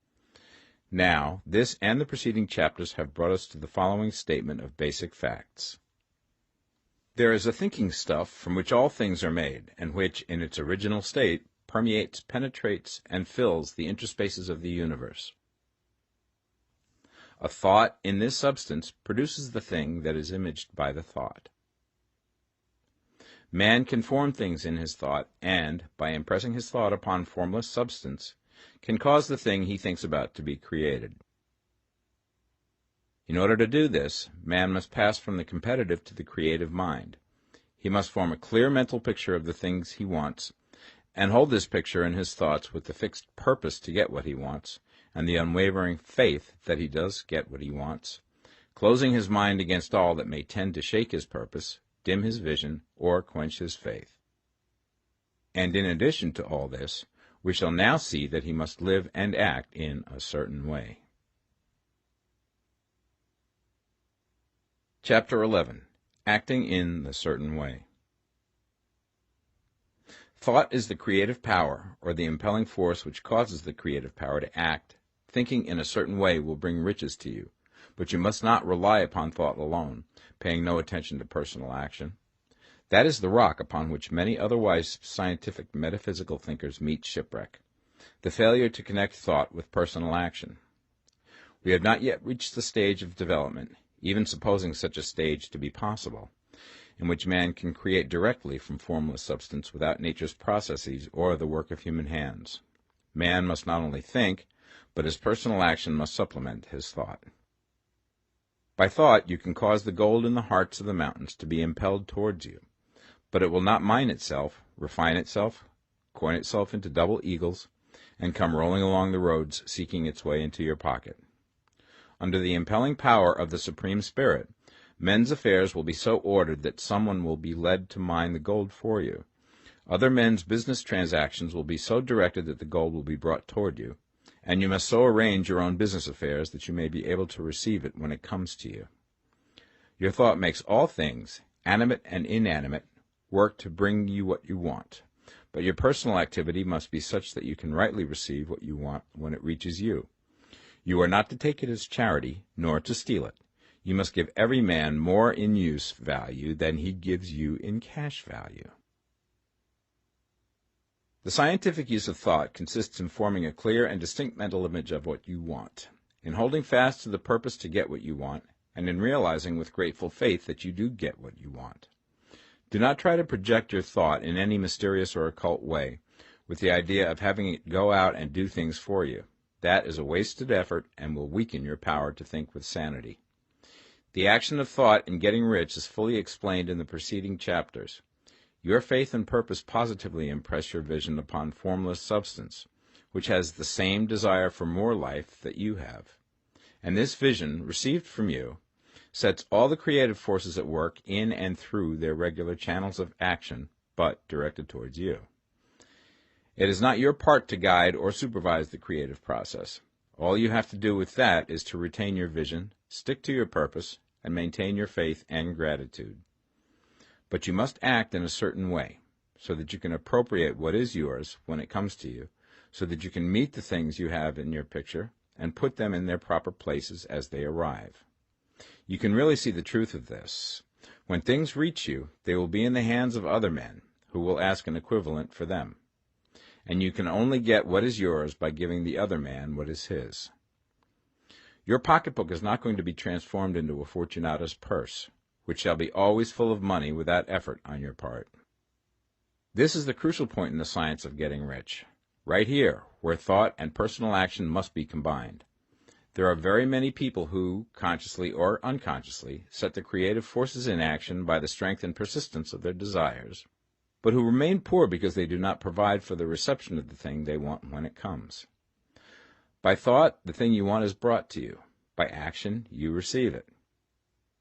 Now, this and the preceding chapters have brought us to the following statement of basic facts. There is a thinking stuff from which all things are made, and which, in its original state, permeates, penetrates, and fills the interspaces of the universe. A thought in this substance produces the thing that is imaged by the thought. Man can form things in his thought, and, by impressing his thought upon formless substance, can cause the thing he thinks about to be created. In order to do this, man must pass from the competitive to the creative mind. He must form a clear mental picture of the things he wants, and hold this picture in his thoughts with the fixed purpose to get what he wants, and the unwavering faith that he does get what he wants, closing his mind against all that may tend to shake his purpose, dim his vision, or quench his faith. And in addition to all this, we shall now see that he must live and act in a certain way. Chapter 11. Acting in the Certain Way. Thought is the creative power, or the impelling force which causes the creative power to act. Thinking in a certain way will bring riches to you, but you must not rely upon thought alone, paying no attention to personal action. That is the rock upon which many otherwise scientific metaphysical thinkers meet shipwreck, the failure to connect thought with personal action. We have not yet reached the stage of development, even supposing such a stage to be possible, in which man can create directly from formless substance without nature's processes or the work of human hands. Man must not only think, but his personal action must supplement his thought. By thought you can cause the gold in the hearts of the mountains to be impelled towards you, but it will not mine itself, refine itself, coin itself into double eagles, and come rolling along the roads seeking its way into your pocket. Under the impelling power of the Supreme Spirit, men's affairs will be so ordered that someone will be led to mine the gold for you. Other men's business transactions will be so directed that the gold will be brought toward you, and you must so arrange your own business affairs that you may be able to receive it when it comes to you. Your thought makes all things, animate and inanimate, work to bring you what you want, but your personal activity must be such that you can rightly receive what you want when it reaches you. You are not to take it as charity, nor to steal it. You must give every man more in use value than he gives you in cash value. The scientific use of thought consists in forming a clear and distinct mental image of what you want, in holding fast to the purpose to get what you want, and in realizing with grateful faith that you do get what you want. Do not try to project your thought in any mysterious or occult way, with the idea of having it go out and do things for you. That is a wasted effort and will weaken your power to think with sanity. The action of thought in getting rich is fully explained in the preceding chapters. Your faith and purpose positively impress your vision upon formless substance, which has the same desire for more life that you have. And this vision, received from you, sets all the creative forces at work in and through their regular channels of action, but directed towards you. It is not your part to guide or supervise the creative process. All you have to do with that is to retain your vision, stick to your purpose, and maintain your faith and gratitude. But you must act in a certain way, so that you can appropriate what is yours when it comes to you, so that you can meet the things you have in your picture and put them in their proper places as they arrive. You can really see the truth of this. When things reach you, they will be in the hands of other men, who will ask an equivalent for them. And you can only get what is yours by giving the other man what is his. Your pocketbook is not going to be transformed into a Fortunata's purse, which shall be always full of money without effort on your part. This is the crucial point in the science of getting rich, right here, where thought and personal action must be combined. There are very many people who, consciously or unconsciously, set the creative forces in action by the strength and persistence of their desires, but who remain poor because they do not provide for the reception of the thing they want when it comes. By thought, the thing you want is brought to you. By action, you receive it.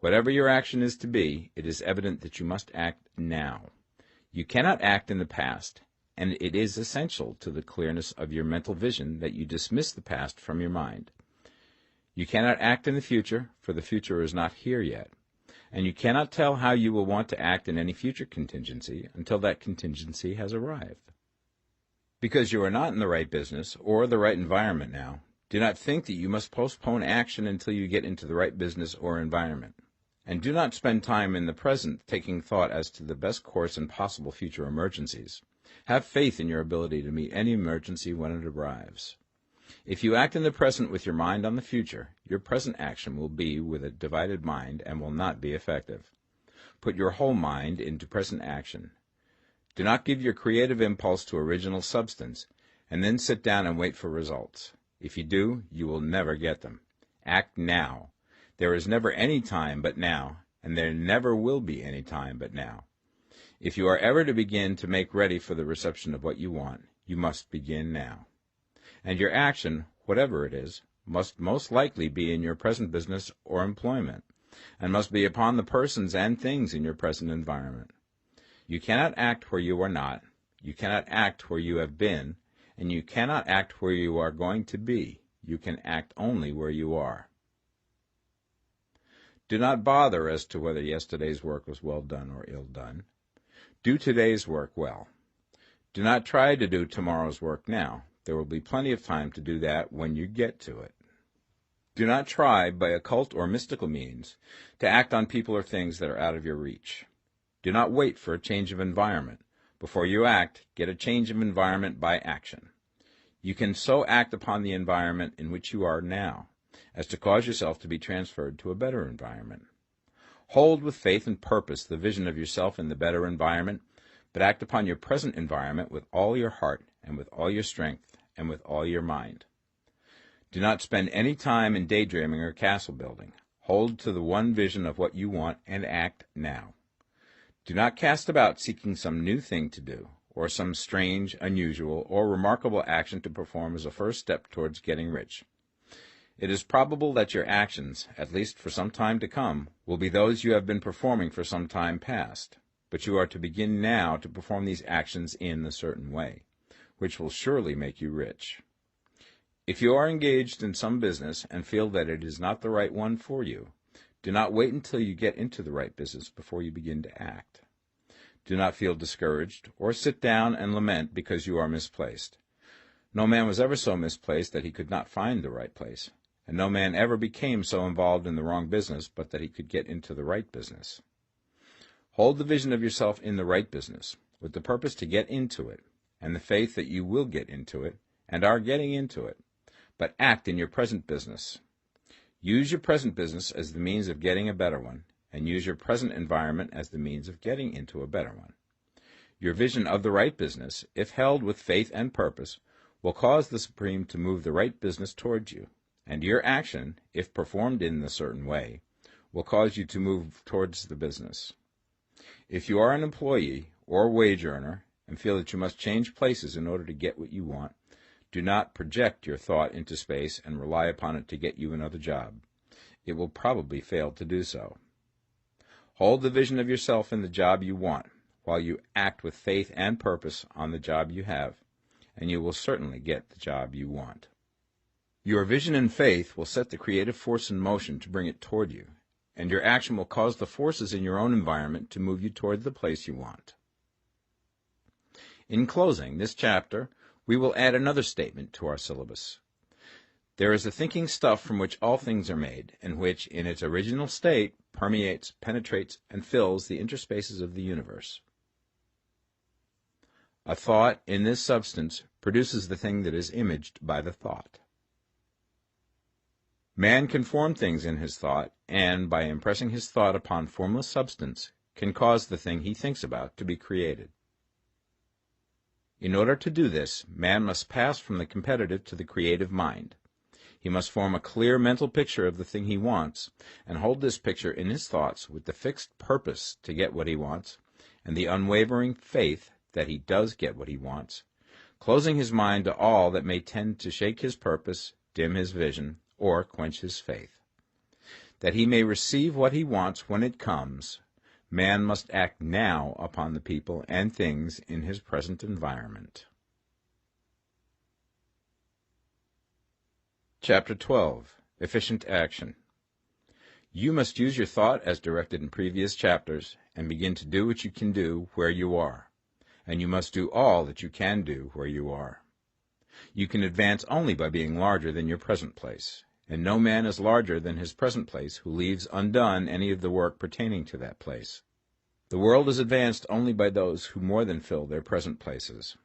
Whatever your action is to be, it is evident that you must act now. You cannot act in the past, and it is essential to the clearness of your mental vision that you dismiss the past from your mind. You cannot act in the future, for the future is not here yet, and you cannot tell how you will want to act in any future contingency until that contingency has arrived. Because you are not in the right business or the right environment now, do not think that you must postpone action until you get into the right business or environment. And do not spend time in the present taking thought as to the best course in possible future emergencies. Have faith in your ability to meet any emergency when it arrives. If you act in the present with your mind on the future, your present action will be with a divided mind and will not be effective. Put your whole mind into present action. Do not give your creative impulse to original substance, and then sit down and wait for results. If you do, you will never get them. Act now. There is never any time but now, and there never will be any time but now. If you are ever to begin to make ready for the reception of what you want, you must begin now. And your action, whatever it is, must most likely be in your present business or employment, and must be upon the persons and things in your present environment. You cannot act where you are not, you cannot act where you have been, and you cannot act where you are going to be. You can act only where you are. Do not bother as to whether yesterday's work was well done or ill done. Do today's work well. Do not try to do tomorrow's work now. There will be plenty of time to do that when you get to it. Do not try, by occult or mystical means, to act on people or things that are out of your reach. Do not wait for a change of environment. Before you act, get a change of environment by action. You can so act upon the environment in which you are now, as to cause yourself to be transferred to a better environment. Hold with faith and purpose the vision of yourself in the better environment, but act upon your present environment with all your heart and with all your strength and with all your mind. Do not spend any time in daydreaming or castle building. Hold to the one vision of what you want and act now. Do not cast about seeking some new thing to do, or some strange, unusual, or remarkable action to perform as a first step towards getting rich. It is probable that your actions, at least for some time to come, will be those you have been performing for some time past, but you are to begin now to perform these actions in a certain way, which will surely make you rich. If you are engaged in some business and feel that it is not the right one for you, do not wait until you get into the right business before you begin to act. Do not feel discouraged or sit down and lament because you are misplaced. No man was ever so misplaced that he could not find the right place, and no man ever became so involved in the wrong business but that he could get into the right business. Hold the vision of yourself in the right business, with the purpose to get into it, and the faith that you will get into it, and are getting into it, but act in your present business. Use your present business as the means of getting a better one, and use your present environment as the means of getting into a better one. Your vision of the right business, if held with faith and purpose, will cause the Supreme to move the right business towards you, and your action, if performed in a certain way, will cause you to move towards the business. If you are an employee or wage earner and feel that you must change places in order to get what you want, do not project your thought into space and rely upon it to get you another job. It will probably fail to do so. Hold the vision of yourself in the job you want, while you act with faith and purpose on the job you have, and you will certainly get the job you want. Your vision and faith will set the creative force in motion to bring it toward you, and your action will cause the forces in your own environment to move you toward the place you want. In closing this chapter, we will add another statement to our syllabus. There is a thinking stuff from which all things are made, and which, in its original state, permeates, penetrates, and fills the interspaces of the universe. A thought in this substance produces the thing that is imaged by the thought. Man can form things in his thought, and, by impressing his thought upon formless substance, can cause the thing he thinks about to be created. In order to do this, man must pass from the competitive to the creative mind. He must form a clear mental picture of the thing he wants, and hold this picture in his thoughts with the fixed purpose to get what he wants, and the unwavering faith that he does get what he wants, closing his mind to all that may tend to shake his purpose, dim his vision, or quench his faith. That he may receive what he wants when it comes, man must act now upon the people and things in his present environment. Chapter 12. Efficient Action. You must use your thought as directed in previous chapters, and begin to do what you can do where you are, and you must do all that you can do where you are. You can advance only by being larger than your present place, and no man is larger than his present place who leaves undone any of the work pertaining to that place. The world is advanced only by those who more than fill their present places.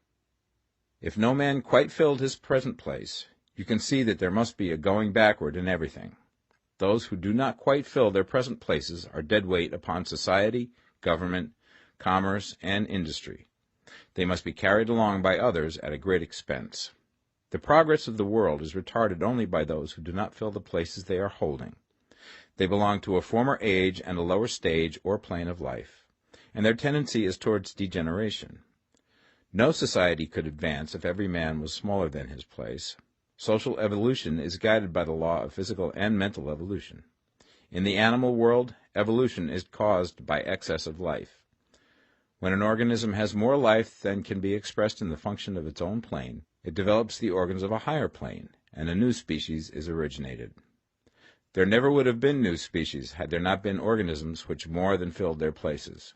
If no man quite filled his present place, you can see that there must be a going backward in everything. Those who do not quite fill their present places are dead weight upon society, government, commerce, and industry. They must be carried along by others at a great expense. The progress of the world is retarded only by those who do not fill the places they are holding. They belong to a former age and a lower stage or plane of life, and their tendency is towards degeneration. No society could advance if every man was smaller than his place. Social evolution is guided by the law of physical and mental evolution. In the animal world, evolution is caused by excess of life. When an organism has more life than can be expressed in the function of its own plane, it develops the organs of a higher plane, and a new species is originated. There never would have been new species had there not been organisms which more than filled their places.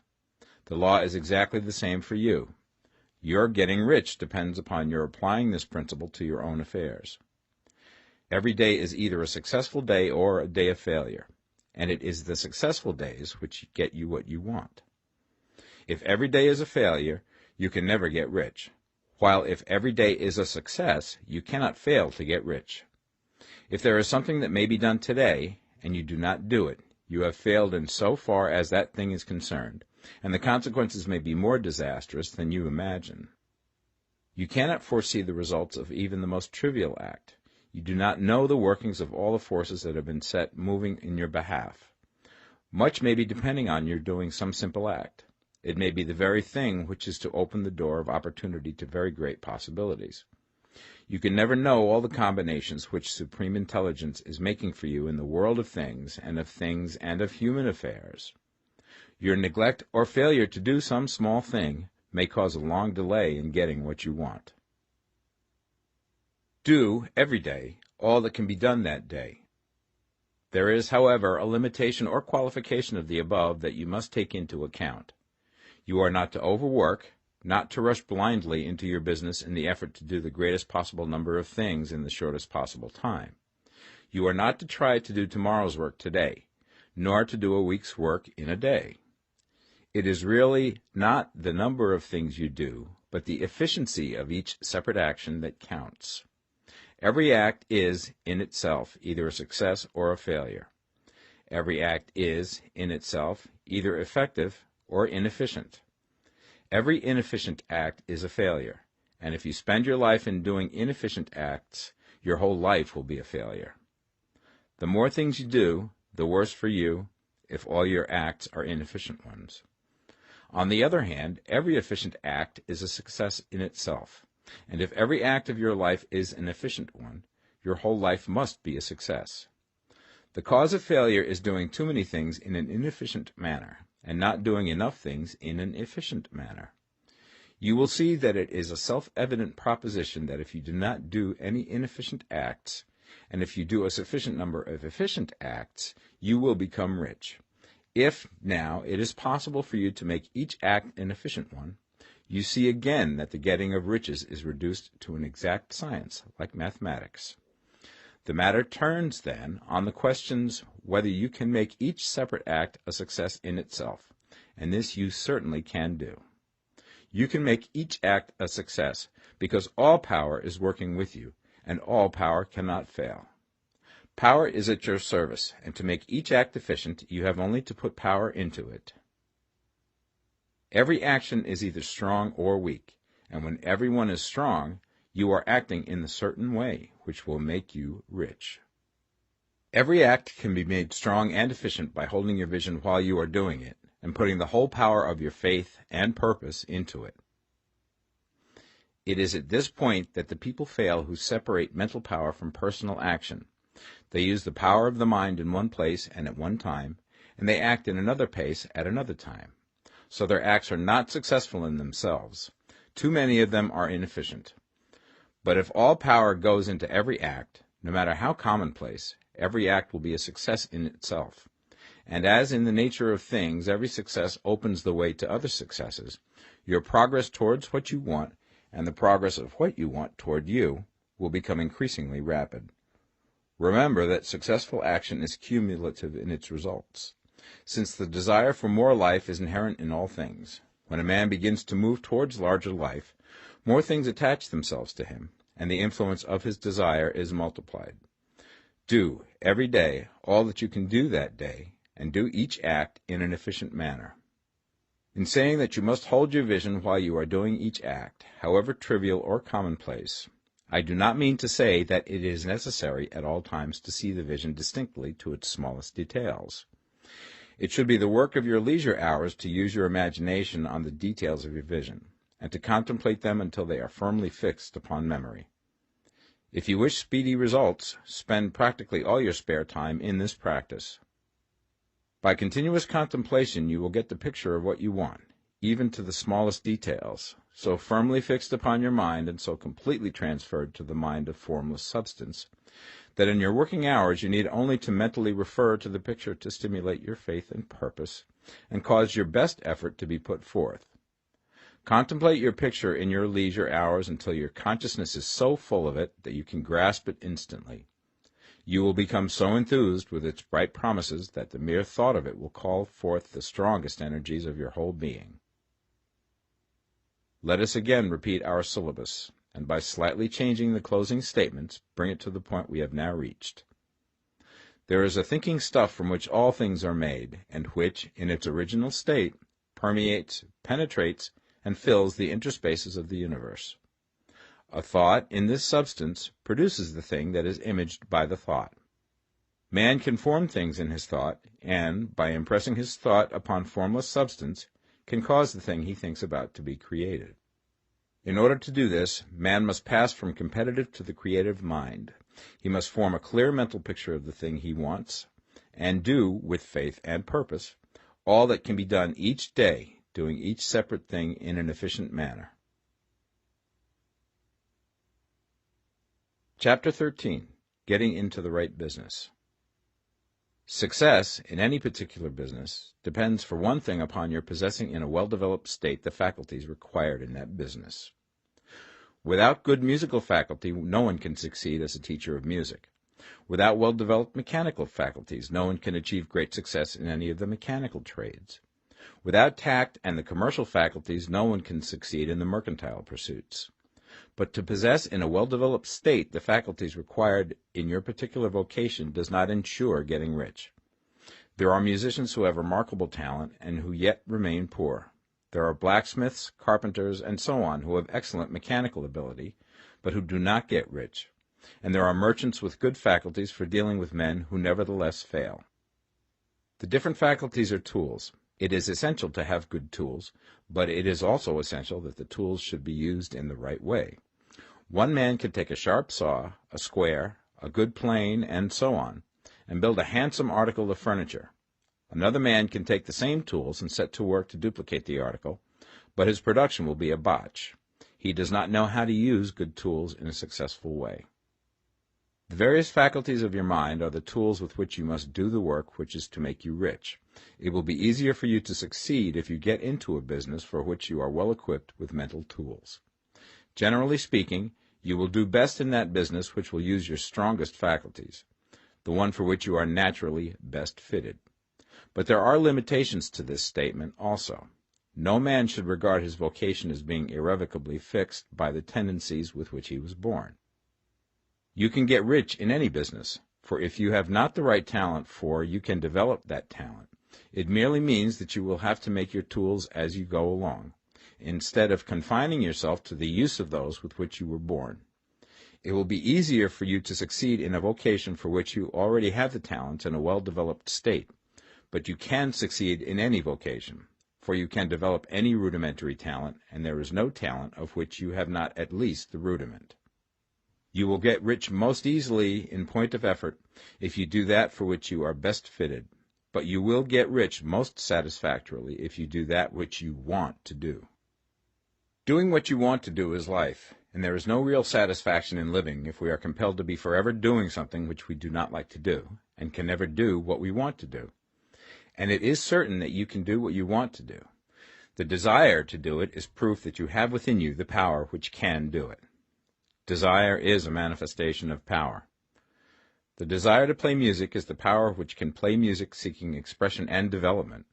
The law is exactly the same for you. Your getting rich depends upon your applying this principle to your own affairs. Every day is either a successful day or a day of failure, and it is the successful days which get you what you want. If every day is a failure, you can never get rich, while if every day is a success, you cannot fail to get rich. If there is something that may be done today, and you do not do it, you have failed in so far as that thing is concerned, and the consequences may be more disastrous than you imagine. You cannot foresee the results of even the most trivial act. You do not know the workings of all the forces that have been set moving in your behalf. Much may be depending on your doing some simple act. It may be the very thing which is to open the door of opportunity to very great possibilities. You can never know all the combinations which Supreme Intelligence is making for you in the world of things and of human affairs. Your neglect or failure to do some small thing may cause a long delay in getting what you want. Do, every day, all that can be done that day. There is, however, a limitation or qualification of the above that you must take into account. You are not to overwork, not to rush blindly into your business in the effort to do the greatest possible number of things in the shortest possible time. You are not to try to do tomorrow's work today, nor to do a week's work in a day. It is really not the number of things you do, but the efficiency of each separate action that counts. Every act is, in itself, either a success or a failure. Every act is, in itself, either effective or inefficient. Every inefficient act is a failure, and if you spend your life in doing inefficient acts, your whole life will be a failure. The more things you do, the worse for you if all your acts are inefficient ones. On the other hand, every efficient act is a success in itself, and if every act of your life is an efficient one, your whole life must be a success. The cause of failure is doing too many things in an inefficient manner, and not doing enough things in an efficient manner. You will see that it is a self-evident proposition that if you do not do any inefficient acts, and if you do a sufficient number of efficient acts, you will become rich. If, now, it is possible for you to make each act an efficient one, you see again that the getting of riches is reduced to an exact science, like mathematics. The matter turns, then, on the questions whether you can make each separate act a success in itself, and this you certainly can do. You can make each act a success because all power is working with you, and all power cannot fail. Power is at your service, and to make each act efficient, you have only to put power into it. Every action is either strong or weak, and when every one is strong, you are acting in the certain way which will make you rich. Every act can be made strong and efficient by holding your vision while you are doing it, and putting the whole power of your faith and purpose into it. It is at this point that the people fail who separate mental power from personal action. They use the power of the mind in one place and at one time, and they act in another place at another time. So their acts are not successful in themselves. Too many of them are inefficient. But if all power goes into every act, no matter how commonplace, every act will be a success in itself. And as in the nature of things, every success opens the way to other successes, your progress towards what you want and the progress of what you want toward you will become increasingly rapid. Remember that successful action is cumulative in its results. Since the desire for more life is inherent in all things, when a man begins to move towards larger life, more things attach themselves to him, and the influence of his desire is multiplied. Do, every day, all that you can do that day, and do each act in an efficient manner. In saying that you must hold your vision while you are doing each act, however trivial or commonplace, I do not mean to say that it is necessary at all times to see the vision distinctly to its smallest details. It should be the work of your leisure hours to use your imagination on the details of your vision, and to contemplate them until they are firmly fixed upon memory. If you wish speedy results, spend practically all your spare time in this practice. By continuous contemplation you will get the picture of what you want, even to the smallest details, so firmly fixed upon your mind and so completely transferred to the mind of formless substance, that in your working hours you need only to mentally refer to the picture to stimulate your faith and purpose, and cause your best effort to be put forth. Contemplate your picture in your leisure hours until your consciousness is so full of it that you can grasp it instantly. You will become so enthused with its bright promises that the mere thought of it will call forth the strongest energies of your whole being. Let us again repeat our syllabus, and by slightly changing the closing statements, bring it to the point we have now reached. There is a thinking stuff from which all things are made, and which, in its original state, permeates, penetrates, and fills the interspaces of the universe. A thought in this substance produces the thing that is imaged by the thought. Man can form things in his thought, and, by impressing his thought upon formless substance, can cause the thing he thinks about to be created. In order to do this, man must pass from competitive to the creative mind. He must form a clear mental picture of the thing he wants, and do, with faith and purpose, all that can be done each day, doing each separate thing in an efficient manner. Chapter 13. Getting into the right business. Success in any particular business depends for one thing upon your possessing in a well-developed state the faculties required in that business. Without good musical faculty, no one can succeed as a teacher of music. Without well-developed mechanical faculties, no one can achieve great success in any of the mechanical trades. Without tact and the commercial faculties, no one can succeed in the mercantile pursuits. But to possess in a well-developed state the faculties required in your particular vocation does not ensure getting rich. There are musicians who have remarkable talent and who yet remain poor. There are blacksmiths, carpenters, and so on who have excellent mechanical ability, but who do not get rich. And there are merchants with good faculties for dealing with men who nevertheless fail. The different faculties are tools. It is essential to have good tools, but it is also essential that the tools should be used in the right way. One man can take a sharp saw, a square, a good plane, and so on, and build a handsome article of furniture. Another man can take the same tools and set to work to duplicate the article, but his production will be a botch. He does not know how to use good tools in a successful way. The various faculties of your mind are the tools with which you must do the work which is to make you rich. It will be easier for you to succeed if you get into a business for which you are well equipped with mental tools. Generally speaking, you will do best in that business which will use your strongest faculties, the one for which you are naturally best fitted. But there are limitations to this statement also. No man should regard his vocation as being irrevocably fixed by the tendencies with which he was born. You can get rich in any business, for if you have not the right talent you can develop that talent. It merely means that you will have to make your tools as you go along, instead of confining yourself to the use of those with which you were born. It will be easier for you to succeed in a vocation for which you already have the talent in a well-developed state, but you can succeed in any vocation, for you can develop any rudimentary talent, and there is no talent of which you have not at least the rudiment. You will get rich most easily in point of effort if you do that for which you are best fitted, but you will get rich most satisfactorily if you do that which you want to do. Doing what you want to do is life, and there is no real satisfaction in living if we are compelled to be forever doing something which we do not like to do, and can never do what we want to do. And it is certain that you can do what you want to do. The desire to do it is proof that you have within you the power which can do it. Desire is a manifestation of power. The desire to play music is the power which can play music seeking expression and development.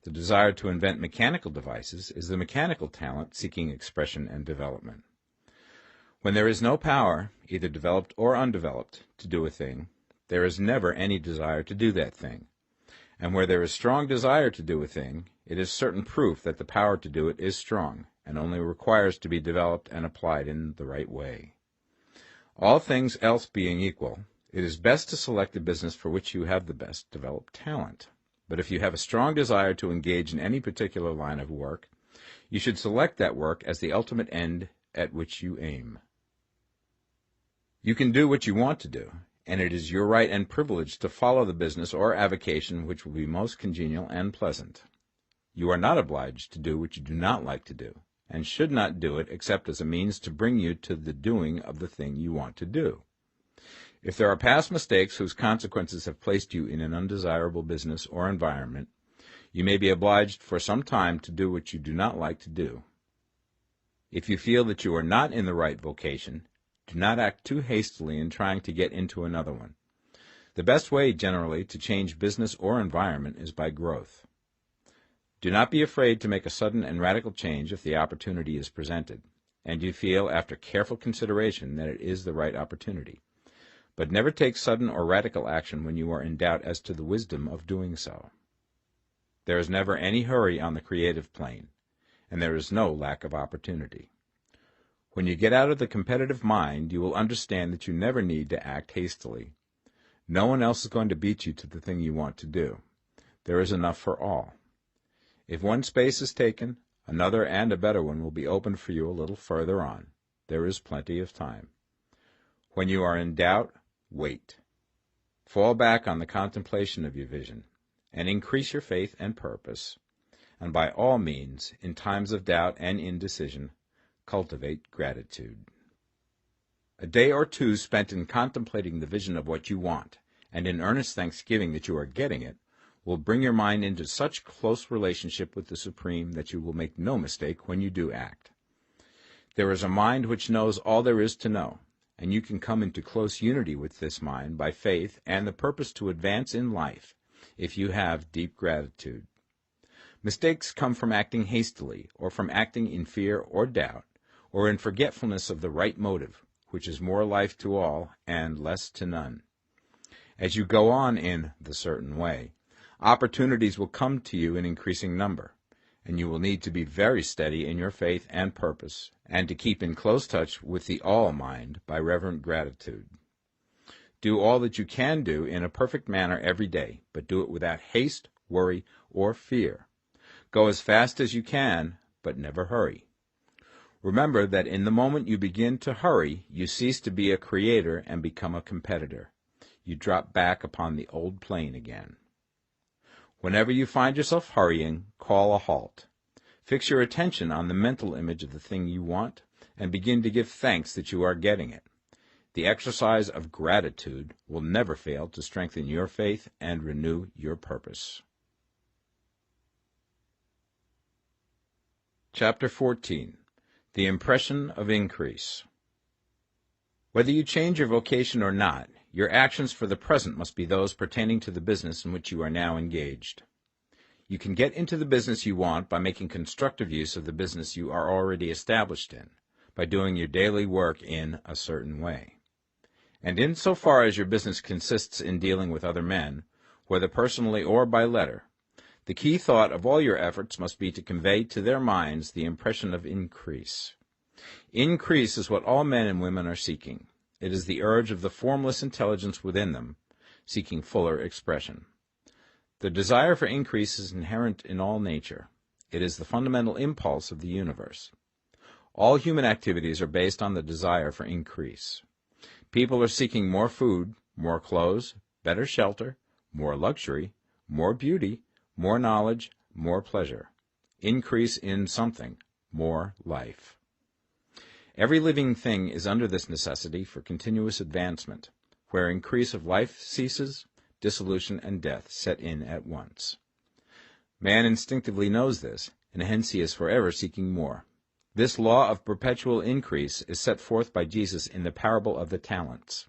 The desire to invent mechanical devices is the mechanical talent seeking expression and development. When there is no power, either developed or undeveloped, to do a thing, there is never any desire to do that thing. And where there is strong desire to do a thing, it is certain proof that the power to do it is strong, and only requires to be developed and applied in the right way. All things else being equal, it is best to select the business for which you have the best developed talent. But if you have a strong desire to engage in any particular line of work, you should select that work as the ultimate end at which you aim. You can do what you want to do, and it is your right and privilege to follow the business or avocation which will be most congenial and pleasant. You are not obliged to do what you do not like to do, and should not do it except as a means to bring you to the doing of the thing you want to do. If there are past mistakes whose consequences have placed you in an undesirable business or environment, you may be obliged for some time to do what you do not like to do. If you feel that you are not in the right vocation, do not act too hastily in trying to get into another one. The best way, generally, to change business or environment is by growth. Do not be afraid to make a sudden and radical change if the opportunity is presented, and you feel after careful consideration that it is the right opportunity. But never take sudden or radical action when you are in doubt as to the wisdom of doing so. There is never any hurry on the creative plane, and there is no lack of opportunity. When you get out of the competitive mind, you will understand that you never need to act hastily. No one else is going to beat you to the thing you want to do. There is enough for all. If one space is taken, another and a better one will be opened for you a little further on. There is plenty of time. When you are in doubt, wait. Fall back on the contemplation of your vision, and increase your faith and purpose. And by all means, in times of doubt and indecision, cultivate gratitude. A day or two spent in contemplating the vision of what you want, and in earnest thanksgiving that you are getting it, will bring your mind into such close relationship with the Supreme that you will make no mistake when you do act. There is a mind which knows all there is to know, and you can come into close unity with this mind by faith and the purpose to advance in life if you have deep gratitude. Mistakes come from acting hastily, or from acting in fear or doubt, or in forgetfulness of the right motive, which is more life to all and less to none. As you go on in the certain way, opportunities will come to you in increasing number, and you will need to be very steady in your faith and purpose, and to keep in close touch with the all-mind by reverent gratitude. Do all that you can do in a perfect manner every day, but do it without haste, worry, or fear. Go as fast as you can, but never hurry. Remember that in the moment you begin to hurry, you cease to be a creator and become a competitor. You drop back upon the old plane again. Whenever you find yourself hurrying, call a halt. Fix your attention on the mental image of the thing you want, and begin to give thanks that you are getting it. The exercise of gratitude will never fail to strengthen your faith and renew your purpose. Chapter 14. The Impression of Increase. Whether you change your vocation or not, your actions for the present must be those pertaining to the business in which you are now engaged. You can get into the business you want by making constructive use of the business you are already established in, by doing your daily work in a certain way. And in so far as your business consists in dealing with other men, whether personally or by letter, the key thought of all your efforts must be to convey to their minds the impression of increase. Increase is what all men and women are seeking. It is the urge of the formless intelligence within them, seeking fuller expression. The desire for increase is inherent in all nature. It is the fundamental impulse of the universe. All human activities are based on the desire for increase. People are seeking more food, more clothes, better shelter, more luxury, more beauty, more knowledge, more pleasure. Increase in something, more life. Every living thing is under this necessity for continuous advancement. Where increase of life ceases, dissolution and death set in at once. Man instinctively knows this, and hence he is forever seeking more. This law of perpetual increase is set forth by Jesus in the parable of the talents.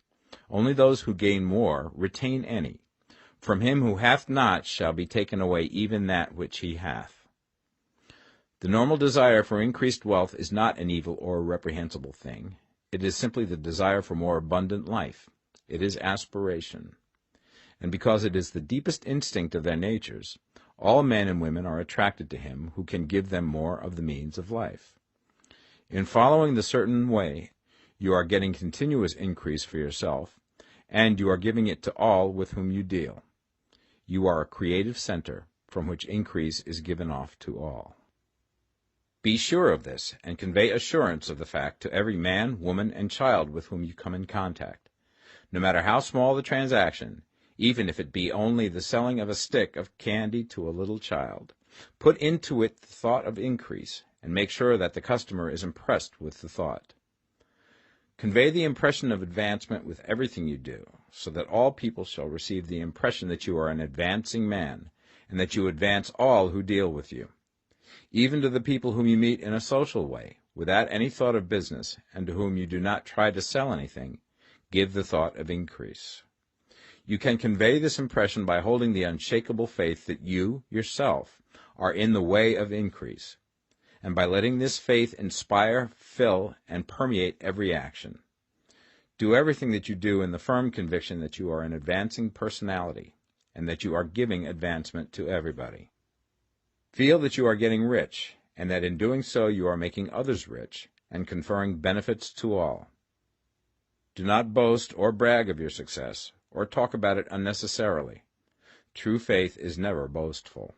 Only those who gain more retain any. From him who hath not shall be taken away even that which he hath. The normal desire for increased wealth is not an evil or a reprehensible thing. It is simply the desire for more abundant life. It is aspiration. And because it is the deepest instinct of their natures, all men and women are attracted to him who can give them more of the means of life. In following the certain way, you are getting continuous increase for yourself, and you are giving it to all with whom you deal. You are a creative center from which increase is given off to all. Be sure of this, and convey assurance of the fact to every man, woman, and child with whom you come in contact. No matter how small the transaction, even if it be only the selling of a stick of candy to a little child, put into it the thought of increase, and make sure that the customer is impressed with the thought. Convey the impression of advancement with everything you do, so that all people shall receive the impression that you are an advancing man, and that you advance all who deal with you. Even to the people whom you meet in a social way, without any thought of business, and to whom you do not try to sell anything, give the thought of increase. You can convey this impression by holding the unshakable faith that you, yourself, are in the way of increase, and by letting this faith inspire, fill, and permeate every action. Do everything that you do in the firm conviction that you are an advancing personality, and that you are giving advancement to everybody. Feel that you are getting rich, and that in doing so you are making others rich, and conferring benefits to all. Do not boast or brag of your success, or talk about it unnecessarily. True faith is never boastful.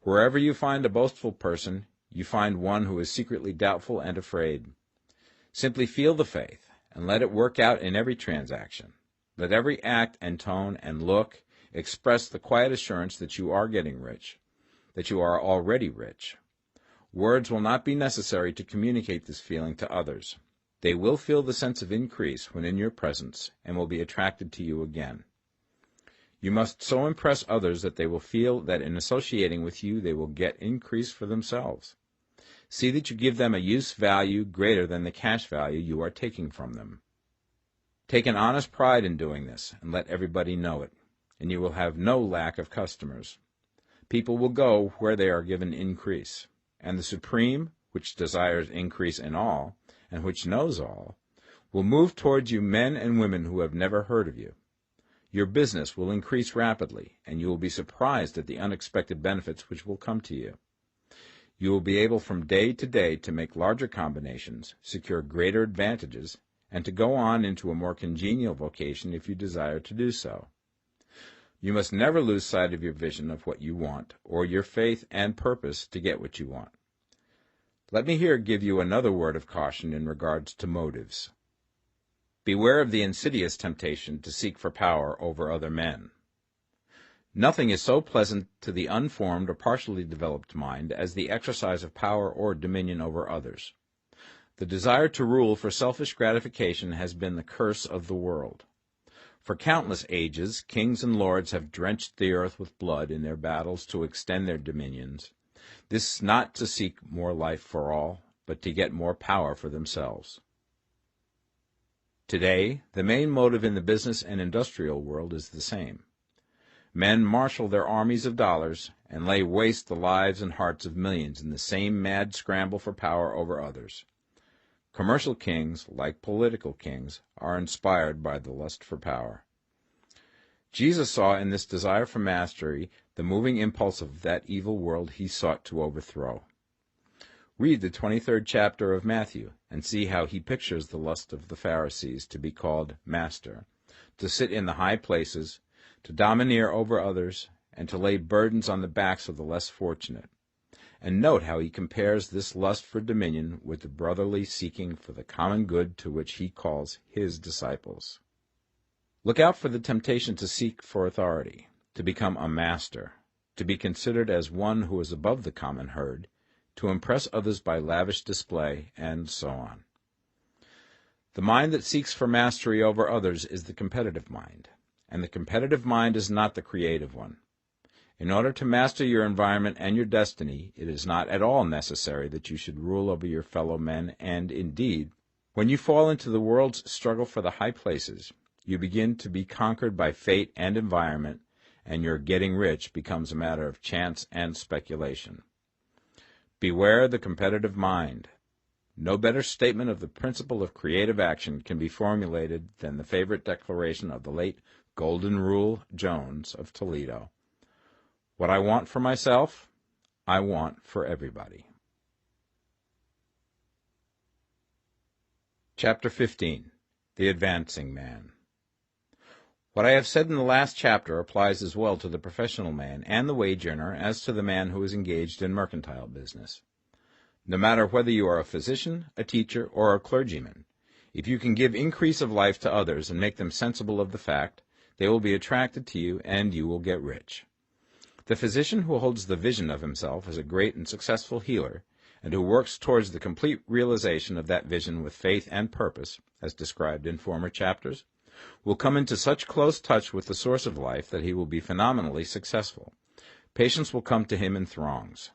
Wherever you find a boastful person, you find one who is secretly doubtful and afraid. Simply feel the faith, and let it work out in every transaction. Let every act and tone and look express the quiet assurance that you are getting rich, that you are already rich. Words will not be necessary to communicate this feeling to others. They will feel the sense of increase when in your presence and will be attracted to you again. You must so impress others that they will feel that in associating with you they will get increase for themselves. See that you give them a use value greater than the cash value you are taking from them. Take an honest pride in doing this, and let everybody know it, and you will have no lack of customers. People will go where they are given increase, and the Supreme, which desires increase in all, and which knows all, will move towards you men and women who have never heard of you. Your business will increase rapidly, and you will be surprised at the unexpected benefits which will come to you. You will be able from day to day to make larger combinations, secure greater advantages, and to go on into a more congenial vocation if you desire to do so. You must never lose sight of your vision of what you want, or your faith and purpose to get what you want. Let me here give you another word of caution in regards to motives. Beware of the insidious temptation to seek for power over other men. Nothing is so pleasant to the unformed or partially developed mind as the exercise of power or dominion over others. The desire to rule for selfish gratification has been the curse of the world. For countless ages, kings and lords have drenched the earth with blood in their battles to extend their dominions. This not to seek more life for all, but to get more power for themselves. Today, the main motive in the business and industrial world is the same. Men marshal their armies of dollars and lay waste the lives and hearts of millions in the same mad scramble for power over others. Commercial kings, like political kings, are inspired by the lust for power. Jesus saw in this desire for mastery the moving impulse of that evil world he sought to overthrow. Read the 23rd chapter of Matthew and see how he pictures the lust of the Pharisees to be called master, to sit in the high places, to domineer over others, and to lay burdens on the backs of the less fortunate. And note how he compares this lust for dominion with the brotherly seeking for the common good to which he calls his disciples. Look out for the temptation to seek for authority, to become a master, to be considered as one who is above the common herd, to impress others by lavish display, and so on. The mind that seeks for mastery over others is the competitive mind, and the competitive mind is not the creative one. In order to master your environment and your destiny, it is not at all necessary that you should rule over your fellow men, and, indeed, when you fall into the world's struggle for the high places, you begin to be conquered by fate and environment, and your getting rich becomes a matter of chance and speculation. Beware the competitive mind. No better statement of the principle of creative action can be formulated than the favorite declaration of the late Golden Rule Jones of Toledo. What I want for myself, I want for everybody. Chapter 15. The Advancing Man. What I have said in the last chapter applies as well to the professional man and the wage earner as to the man who is engaged in mercantile business. No matter whether you are a physician, a teacher, or a clergyman, if you can give increase of life to others and make them sensible of the fact, they will be attracted to you and you will get rich. The physician who holds the vision of himself as a great and successful healer, and who works towards the complete realization of that vision with faith and purpose, as described in former chapters, will come into such close touch with the source of life that he will be phenomenally successful. Patients will come to him in throngs.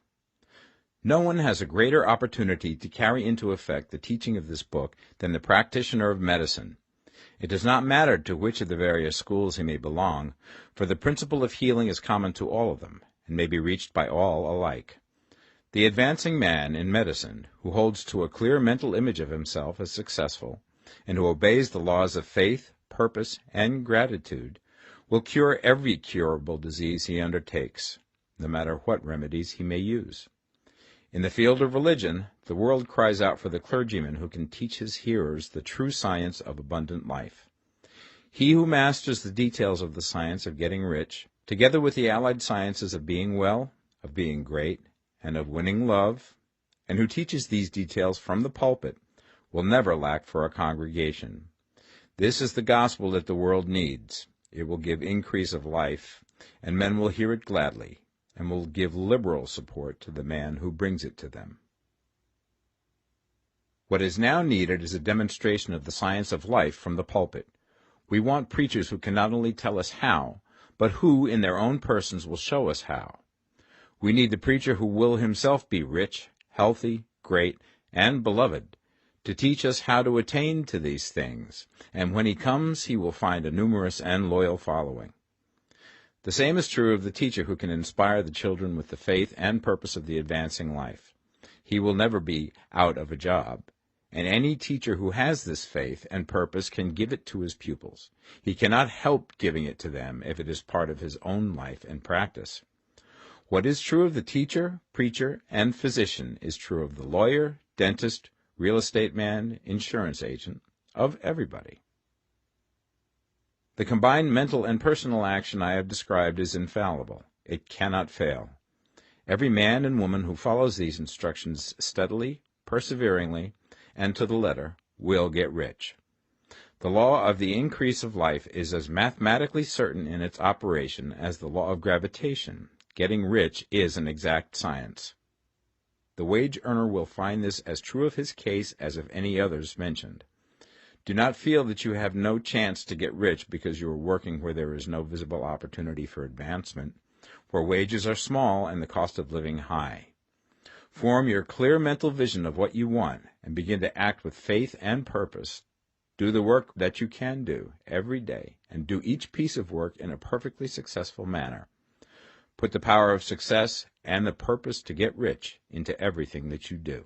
No one has a greater opportunity to carry into effect the teaching of this book than the practitioner of medicine. It does not matter to which of the various schools he may belong, for the principle of healing is common to all of them, and may be reached by all alike. The advancing man in medicine, who holds to a clear mental image of himself as successful, and who obeys the laws of faith, purpose, and gratitude, will cure every curable disease he undertakes, no matter what remedies he may use. In the field of religion, the world cries out for the clergyman who can teach his hearers the true science of abundant life. He who masters the details of the science of getting rich, together with the allied sciences of being well, of being great, and of winning love, and who teaches these details from the pulpit, will never lack for a congregation. This is the gospel that the world needs. It will give increase of life, and men will hear it gladly, and will give liberal support to the man who brings it to them. What is now needed is a demonstration of the science of life from the pulpit. We want preachers who can not only tell us how, but who, in their own persons, will show us how. We need the preacher who will himself be rich, healthy, great, and beloved, to teach us how to attain to these things, and when he comes he will find a numerous and loyal following. The same is true of the teacher who can inspire the children with the faith and purpose of the advancing life. He will never be out of a job, and any teacher who has this faith and purpose can give it to his pupils. He cannot help giving it to them if it is part of his own life and practice. What is true of the teacher, preacher, and physician is true of the lawyer, dentist, real estate man, insurance agent, of everybody. The combined mental and personal action I have described is infallible. It cannot fail. Every man and woman who follows these instructions steadily, perseveringly, and to the letter, will get rich. The law of the increase of life is as mathematically certain in its operation as the law of gravitation. Getting rich is an exact science. The wage earner will find this as true of his case as of any others mentioned. Do not feel that you have no chance to get rich because you are working where there is no visible opportunity for advancement, where wages are small and the cost of living high. Form your clear mental vision of what you want and begin to act with faith and purpose. Do the work that you can do every day, and do each piece of work in a perfectly successful manner. Put the power of success and the purpose to get rich into everything that you do.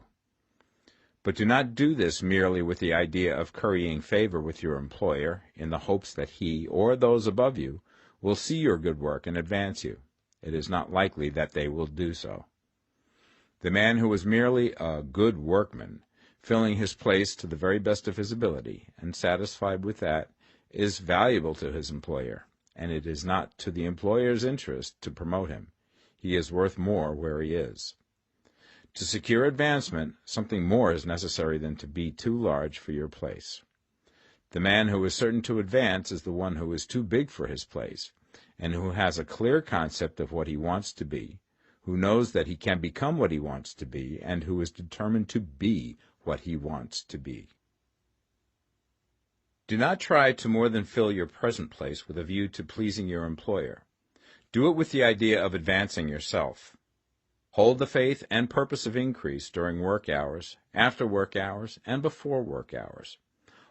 But do not do this merely with the idea of currying favor with your employer in the hopes that he or those above you will see your good work and advance you. It is not likely that they will do so. The man who is merely a good workman, filling his place to the very best of his ability, and satisfied with that, is valuable to his employer, and it is not to the employer's interest to promote him. He is worth more where he is. To secure advancement, something more is necessary than to be too large for your place. The man who is certain to advance is the one who is too big for his place, and who has a clear concept of what he wants to be, who knows that he can become what he wants to be, and who is determined to be what he wants to be. Do not try to more than fill your present place with a view to pleasing your employer. Do it with the idea of advancing yourself. Hold the faith and purpose of increase during work hours, after work hours, and before work hours.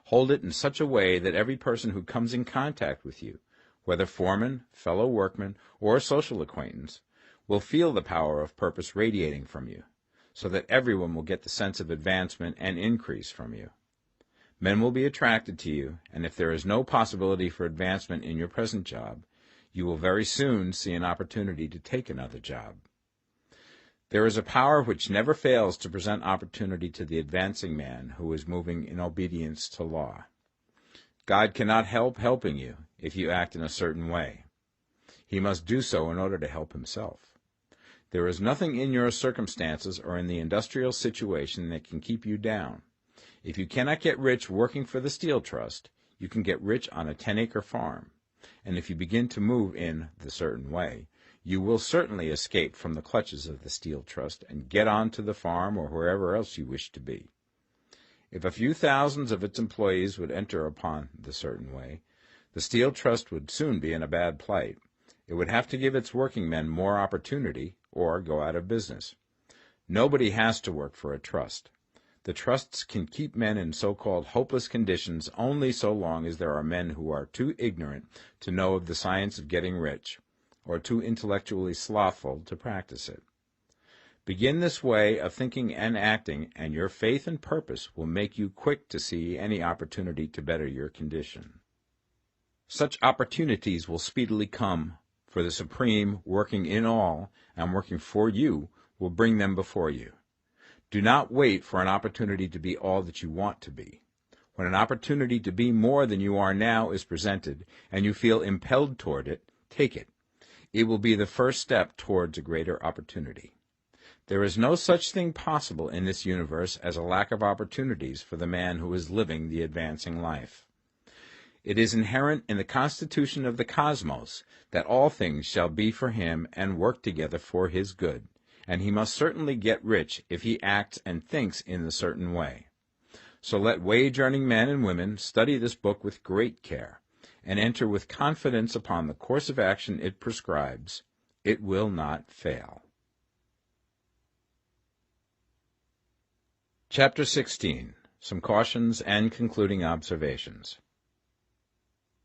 Hold it in such a way that every person who comes in contact with you, whether foreman, fellow workman, or social acquaintance, will feel the power of purpose radiating from you, so that everyone will get the sense of advancement and increase from you. Men will be attracted to you, and if there is no possibility for advancement in your present job, you will very soon see an opportunity to take another job. There is a power which never fails to present opportunity to the advancing man who is moving in obedience to law. God cannot help helping you if you act in a certain way. He must do so in order to help himself. There is nothing in your circumstances or in the industrial situation that can keep you down. If you cannot get rich working for the Steel Trust, you can get rich on a 10-acre farm. And if you begin to move in the certain way, you will certainly escape from the clutches of the Steel Trust and get on to the farm or wherever else you wish to be. If a few thousands of its employees would enter upon the certain way, the Steel Trust would soon be in a bad plight. It would have to give its working men more opportunity or go out of business. Nobody has to work for a trust. The trusts can keep men in so-called hopeless conditions only so long as there are men who are too ignorant to know of the science of getting rich, or too intellectually slothful to practice it. Begin this way of thinking and acting, and your faith and purpose will make you quick to see any opportunity to better your condition. Such opportunities will speedily come, for the Supreme, working in all and working for you, will bring them before you. Do not wait for an opportunity to be all that you want to be. When an opportunity to be more than you are now is presented, and you feel impelled toward it, take it. It will be the first step towards a greater opportunity. There is no such thing possible in this universe as a lack of opportunities for the man who is living the advancing life. It is inherent in the constitution of the cosmos that all things shall be for him and work together for his good, and he must certainly get rich if he acts and thinks in the certain way. So let wage-earning men and women study this book with great care, and enter with confidence upon the course of action it prescribes. It will not fail. Chapter 16. Some Cautions and Concluding Observations.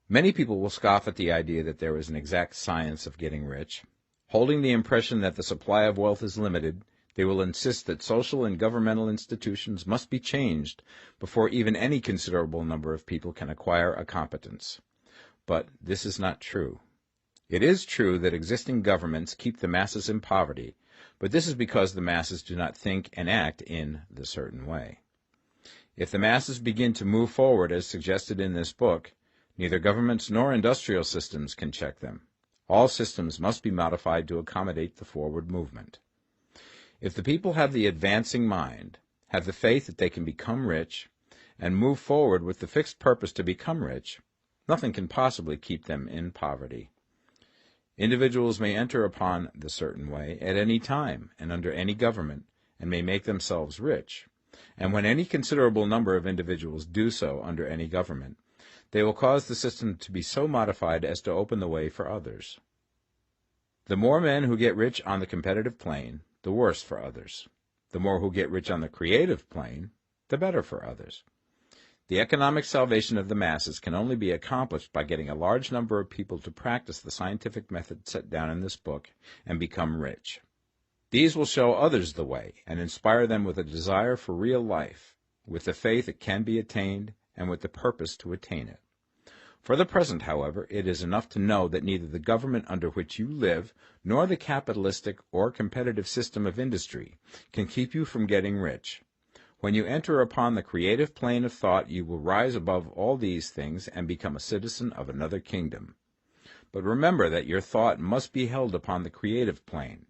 Many people will scoff at the idea that there is an exact science of getting rich. Holding the impression that the supply of wealth is limited, they will insist that social and governmental institutions must be changed before even any considerable number of people can acquire a competence. But this is not true. It is true that existing governments keep the masses in poverty, but this is because the masses do not think and act in the certain way. If the masses begin to move forward as suggested in this book, neither governments nor industrial systems can check them. All systems must be modified to accommodate the forward movement. If the people have the advancing mind, have the faith that they can become rich, and move forward with the fixed purpose to become rich, nothing can possibly keep them in poverty. Individuals may enter upon the certain way at any time and under any government, and may make themselves rich. And when any considerable number of individuals do so under any government, they will cause the system to be so modified as to open the way for others. The more men who get rich on the competitive plane, the worse for others. The more who get rich on the creative plane, the better for others. The economic salvation of the masses can only be accomplished by getting a large number of people to practice the scientific method set down in this book and become rich. These will show others the way and inspire them with a desire for real life, with the faith it can be attained, and with the purpose to attain it. For the present, however, it is enough to know that neither the government under which you live nor the capitalistic or competitive system of industry can keep you from getting rich. When you enter upon the creative plane of thought, you will rise above all these things and become a citizen of another kingdom. But remember that your thought must be held upon the creative plane.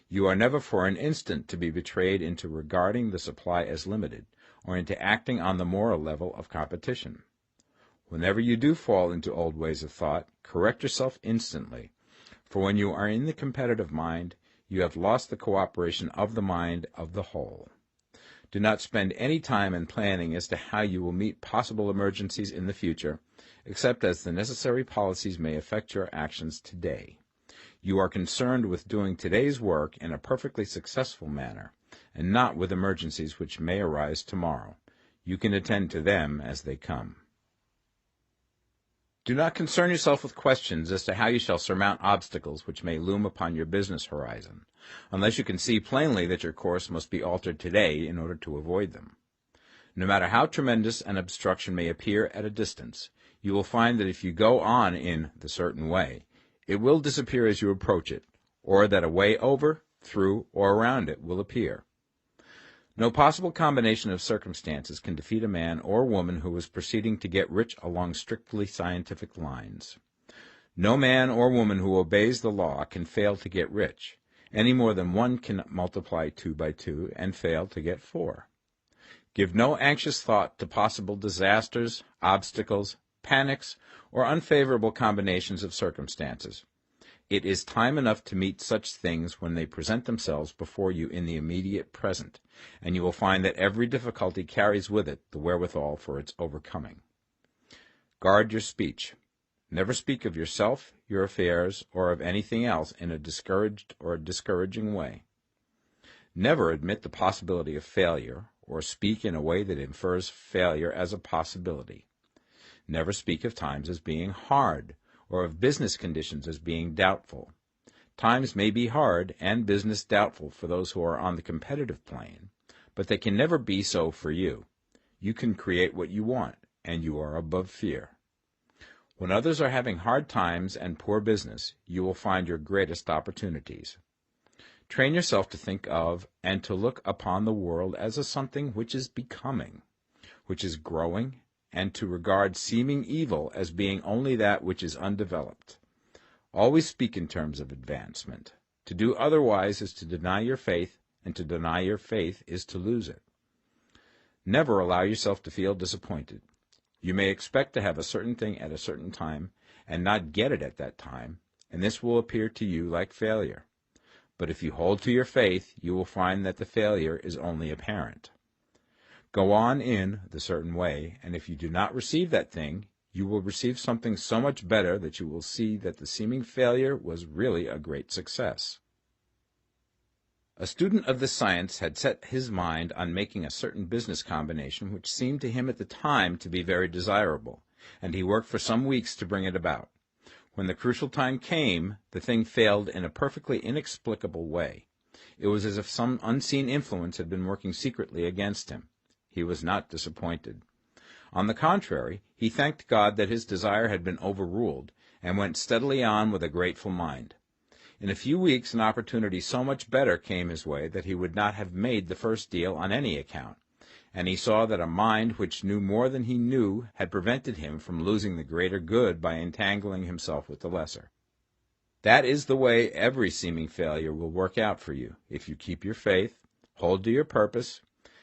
You are never for an instant to be betrayed into regarding the supply as limited, or into acting on the moral level of competition. Whenever you do fall into old ways of thought, correct yourself instantly, for when you are in the competitive mind, you have lost the cooperation of the mind of the whole. Do not spend any time in planning as to how you will meet possible emergencies in the future, except as the necessary policies may affect your actions today. You are concerned with doing today's work in a perfectly successful manner, and not with emergencies which may arise tomorrow. You can attend to them as they come. Do not concern yourself with questions as to how you shall surmount obstacles which may loom upon your business horizon, unless you can see plainly that your course must be altered today in order to avoid them. No matter how tremendous an obstruction may appear at a distance, you will find that if you go on in the certain way, it will disappear as you approach it, or that a way over, through, or around it will appear. No possible combination of circumstances can defeat a man or woman who is proceeding to get rich along strictly scientific lines. No man or woman who obeys the law can fail to get rich, any more than one can multiply 2 by 2 and fail to get 4. Give no anxious thought to possible disasters, obstacles, panics, or unfavorable combinations of circumstances. It is time enough to meet such things when they present themselves before you in the immediate present, and you will find that every difficulty carries with it the wherewithal for its overcoming. Guard your speech. Never speak of yourself, your affairs, or of anything else in a discouraged or discouraging way. Never admit the possibility of failure, or speak in a way that infers failure as a possibility. Never speak of times as being hard, or of business conditions as being doubtful. Times may be hard and business doubtful for those who are on the competitive plane, but they can never be so for you. You can create what you want, and you are above fear. When others are having hard times and poor business, you will find your greatest opportunities. Train yourself to think of and to look upon the world as a something which is becoming, which is growing, and to regard seeming evil as being only that which is undeveloped. Always speak in terms of advancement. To do otherwise is to deny your faith, and to deny your faith is to lose it. Never allow yourself to feel disappointed. You may expect to have a certain thing at a certain time, and not get it at that time, and this will appear to you like failure. But if you hold to your faith, you will find that the failure is only apparent. Go on in the certain way, and if you do not receive that thing, you will receive something so much better that you will see that the seeming failure was really a great success. A student of this science had set his mind on making a certain business combination which seemed to him at the time to be very desirable, and he worked for some weeks to bring it about. When the crucial time came, the thing failed in a perfectly inexplicable way. It was as if some unseen influence had been working secretly against him. He was not disappointed. On the contrary, he thanked God that his desire had been overruled, and went steadily on with a grateful mind. In a few weeks an opportunity so much better came his way that he would not have made the first deal on any account, and he saw that a mind which knew more than he knew had prevented him from losing the greater good by entangling himself with the lesser. That is the way every seeming failure will work out for you, if you keep your faith, hold to your purpose,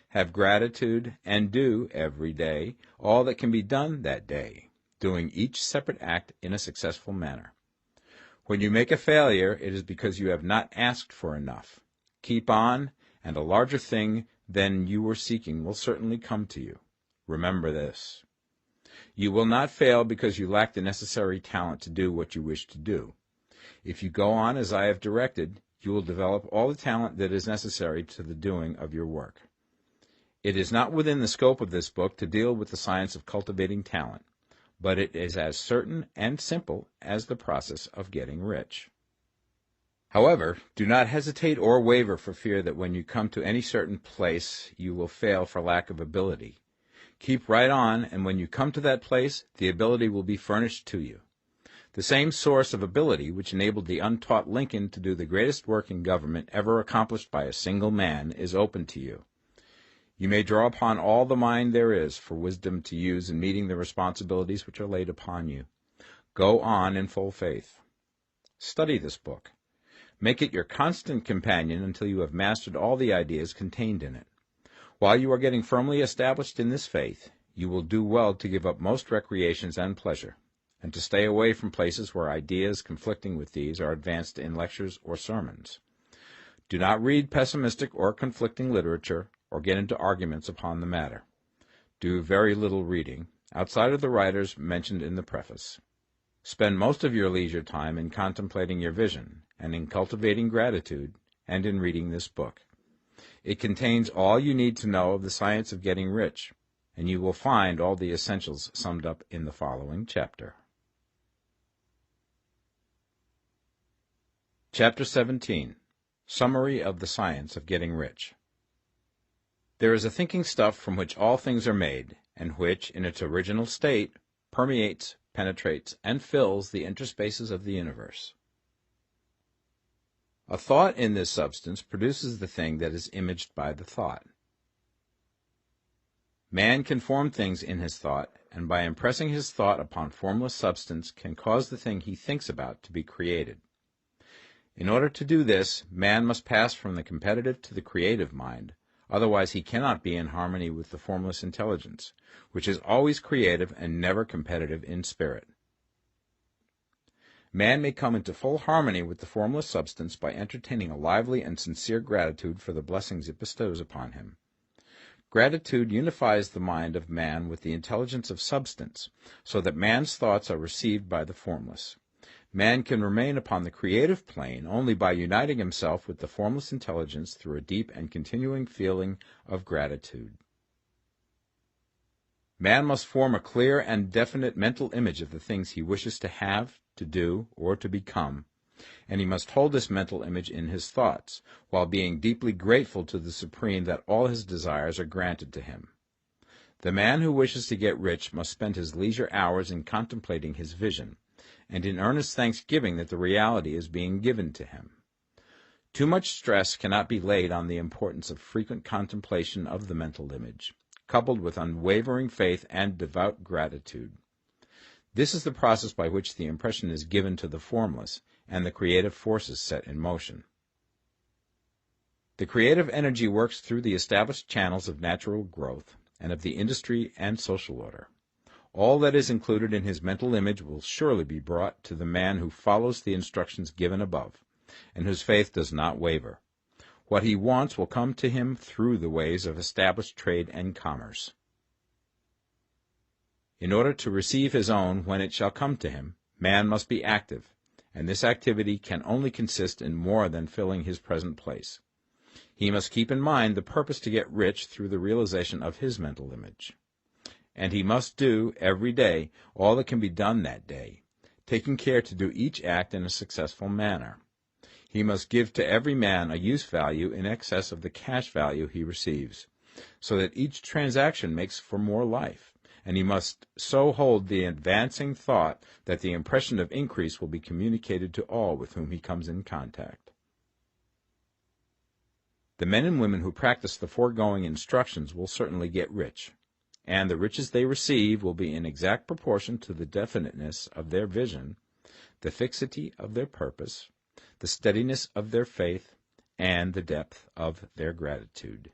have gratitude, and do, every day, all that can be done that day, doing each separate act in a successful manner. When you make a failure, it is because you have not asked for enough. Keep on, and a larger thing than you were seeking will certainly come to you. Remember this. You will not fail because you lack the necessary talent to do what you wish to do. If you go on as I have directed, you will develop all the talent that is necessary to the doing of your work. It is not within the scope of this book to deal with the science of cultivating talent, but it is as certain and simple as the process of getting rich. However, do not hesitate or waver for fear that when you come to any certain place you will fail for lack of ability. Keep right on, and when you come to that place, the ability will be furnished to you. The same source of ability which enabled the untaught Lincoln to do the greatest work in government ever accomplished by a single man is open to you. You may draw upon all the mind there is for wisdom to use in meeting the responsibilities which are laid upon you. Go on in full faith. Study this book. Make it your constant companion until you have mastered all the ideas contained in it. While you are getting firmly established in this faith, you will do well to give up most recreations and pleasure, and to stay away from places where ideas conflicting with these are advanced in lectures or sermons. Do not read pessimistic or conflicting literature, or get into arguments upon the matter. Do very little reading, outside of the writers mentioned in the preface. Spend most of your leisure time in contemplating your vision, and in cultivating gratitude, and in reading this book. It contains all you need to know of the science of getting rich, and you will find all the essentials summed up in the following chapter. Chapter 17. Summary of the Science of Getting Rich. There is a thinking stuff from which all things are made, and which, in its original state, permeates, penetrates, and fills the interspaces of the universe. A thought in this substance produces the thing that is imaged by the thought. Man can form things in his thought, and by impressing his thought upon formless substance can cause the thing he thinks about to be created. In order to do this, man must pass from the competitive to the creative mind, otherwise he cannot be in harmony with the formless intelligence, which is always creative and never competitive in spirit. Man may come into full harmony with the formless substance by entertaining a lively and sincere gratitude for the blessings it bestows upon him. Gratitude unifies the mind of man with the intelligence of substance, so that man's thoughts are received by the formless. Man can remain upon the creative plane only by uniting himself with the formless intelligence through a deep and continuing feeling of gratitude. Man must form a clear and definite mental image of the things he wishes to have, to do, or to become, and he must hold this mental image in his thoughts, while being deeply grateful to the Supreme that all his desires are granted to him. The man who wishes to get rich must spend his leisure hours in contemplating his vision, and in earnest thanksgiving that the reality is being given to him. Too much stress cannot be laid on the importance of frequent contemplation of the mental image, coupled with unwavering faith and devout gratitude. This is the process by which the impression is given to the formless, and the creative forces set in motion. The creative energy works through the established channels of natural growth, and of the industry and social order. All that is included in his mental image will surely be brought to the man who follows the instructions given above, and whose faith does not waver. What he wants will come to him through the ways of established trade and commerce. In order to receive his own when it shall come to him, man must be active, and this activity can only consist in more than filling his present place. He must keep in mind the purpose to get rich through the realization of his mental image. And he must do, every day, all that can be done that day, taking care to do each act in a successful manner. He must give to every man a use value in excess of the cash value he receives, so that each transaction makes for more life, and he must so hold the advancing thought that the impression of increase will be communicated to all with whom he comes in contact. The men and women who practice the foregoing instructions will certainly get rich, and the riches they receive will be in exact proportion to the definiteness of their vision, the fixity of their purpose, the steadiness of their faith, and the depth of their gratitude.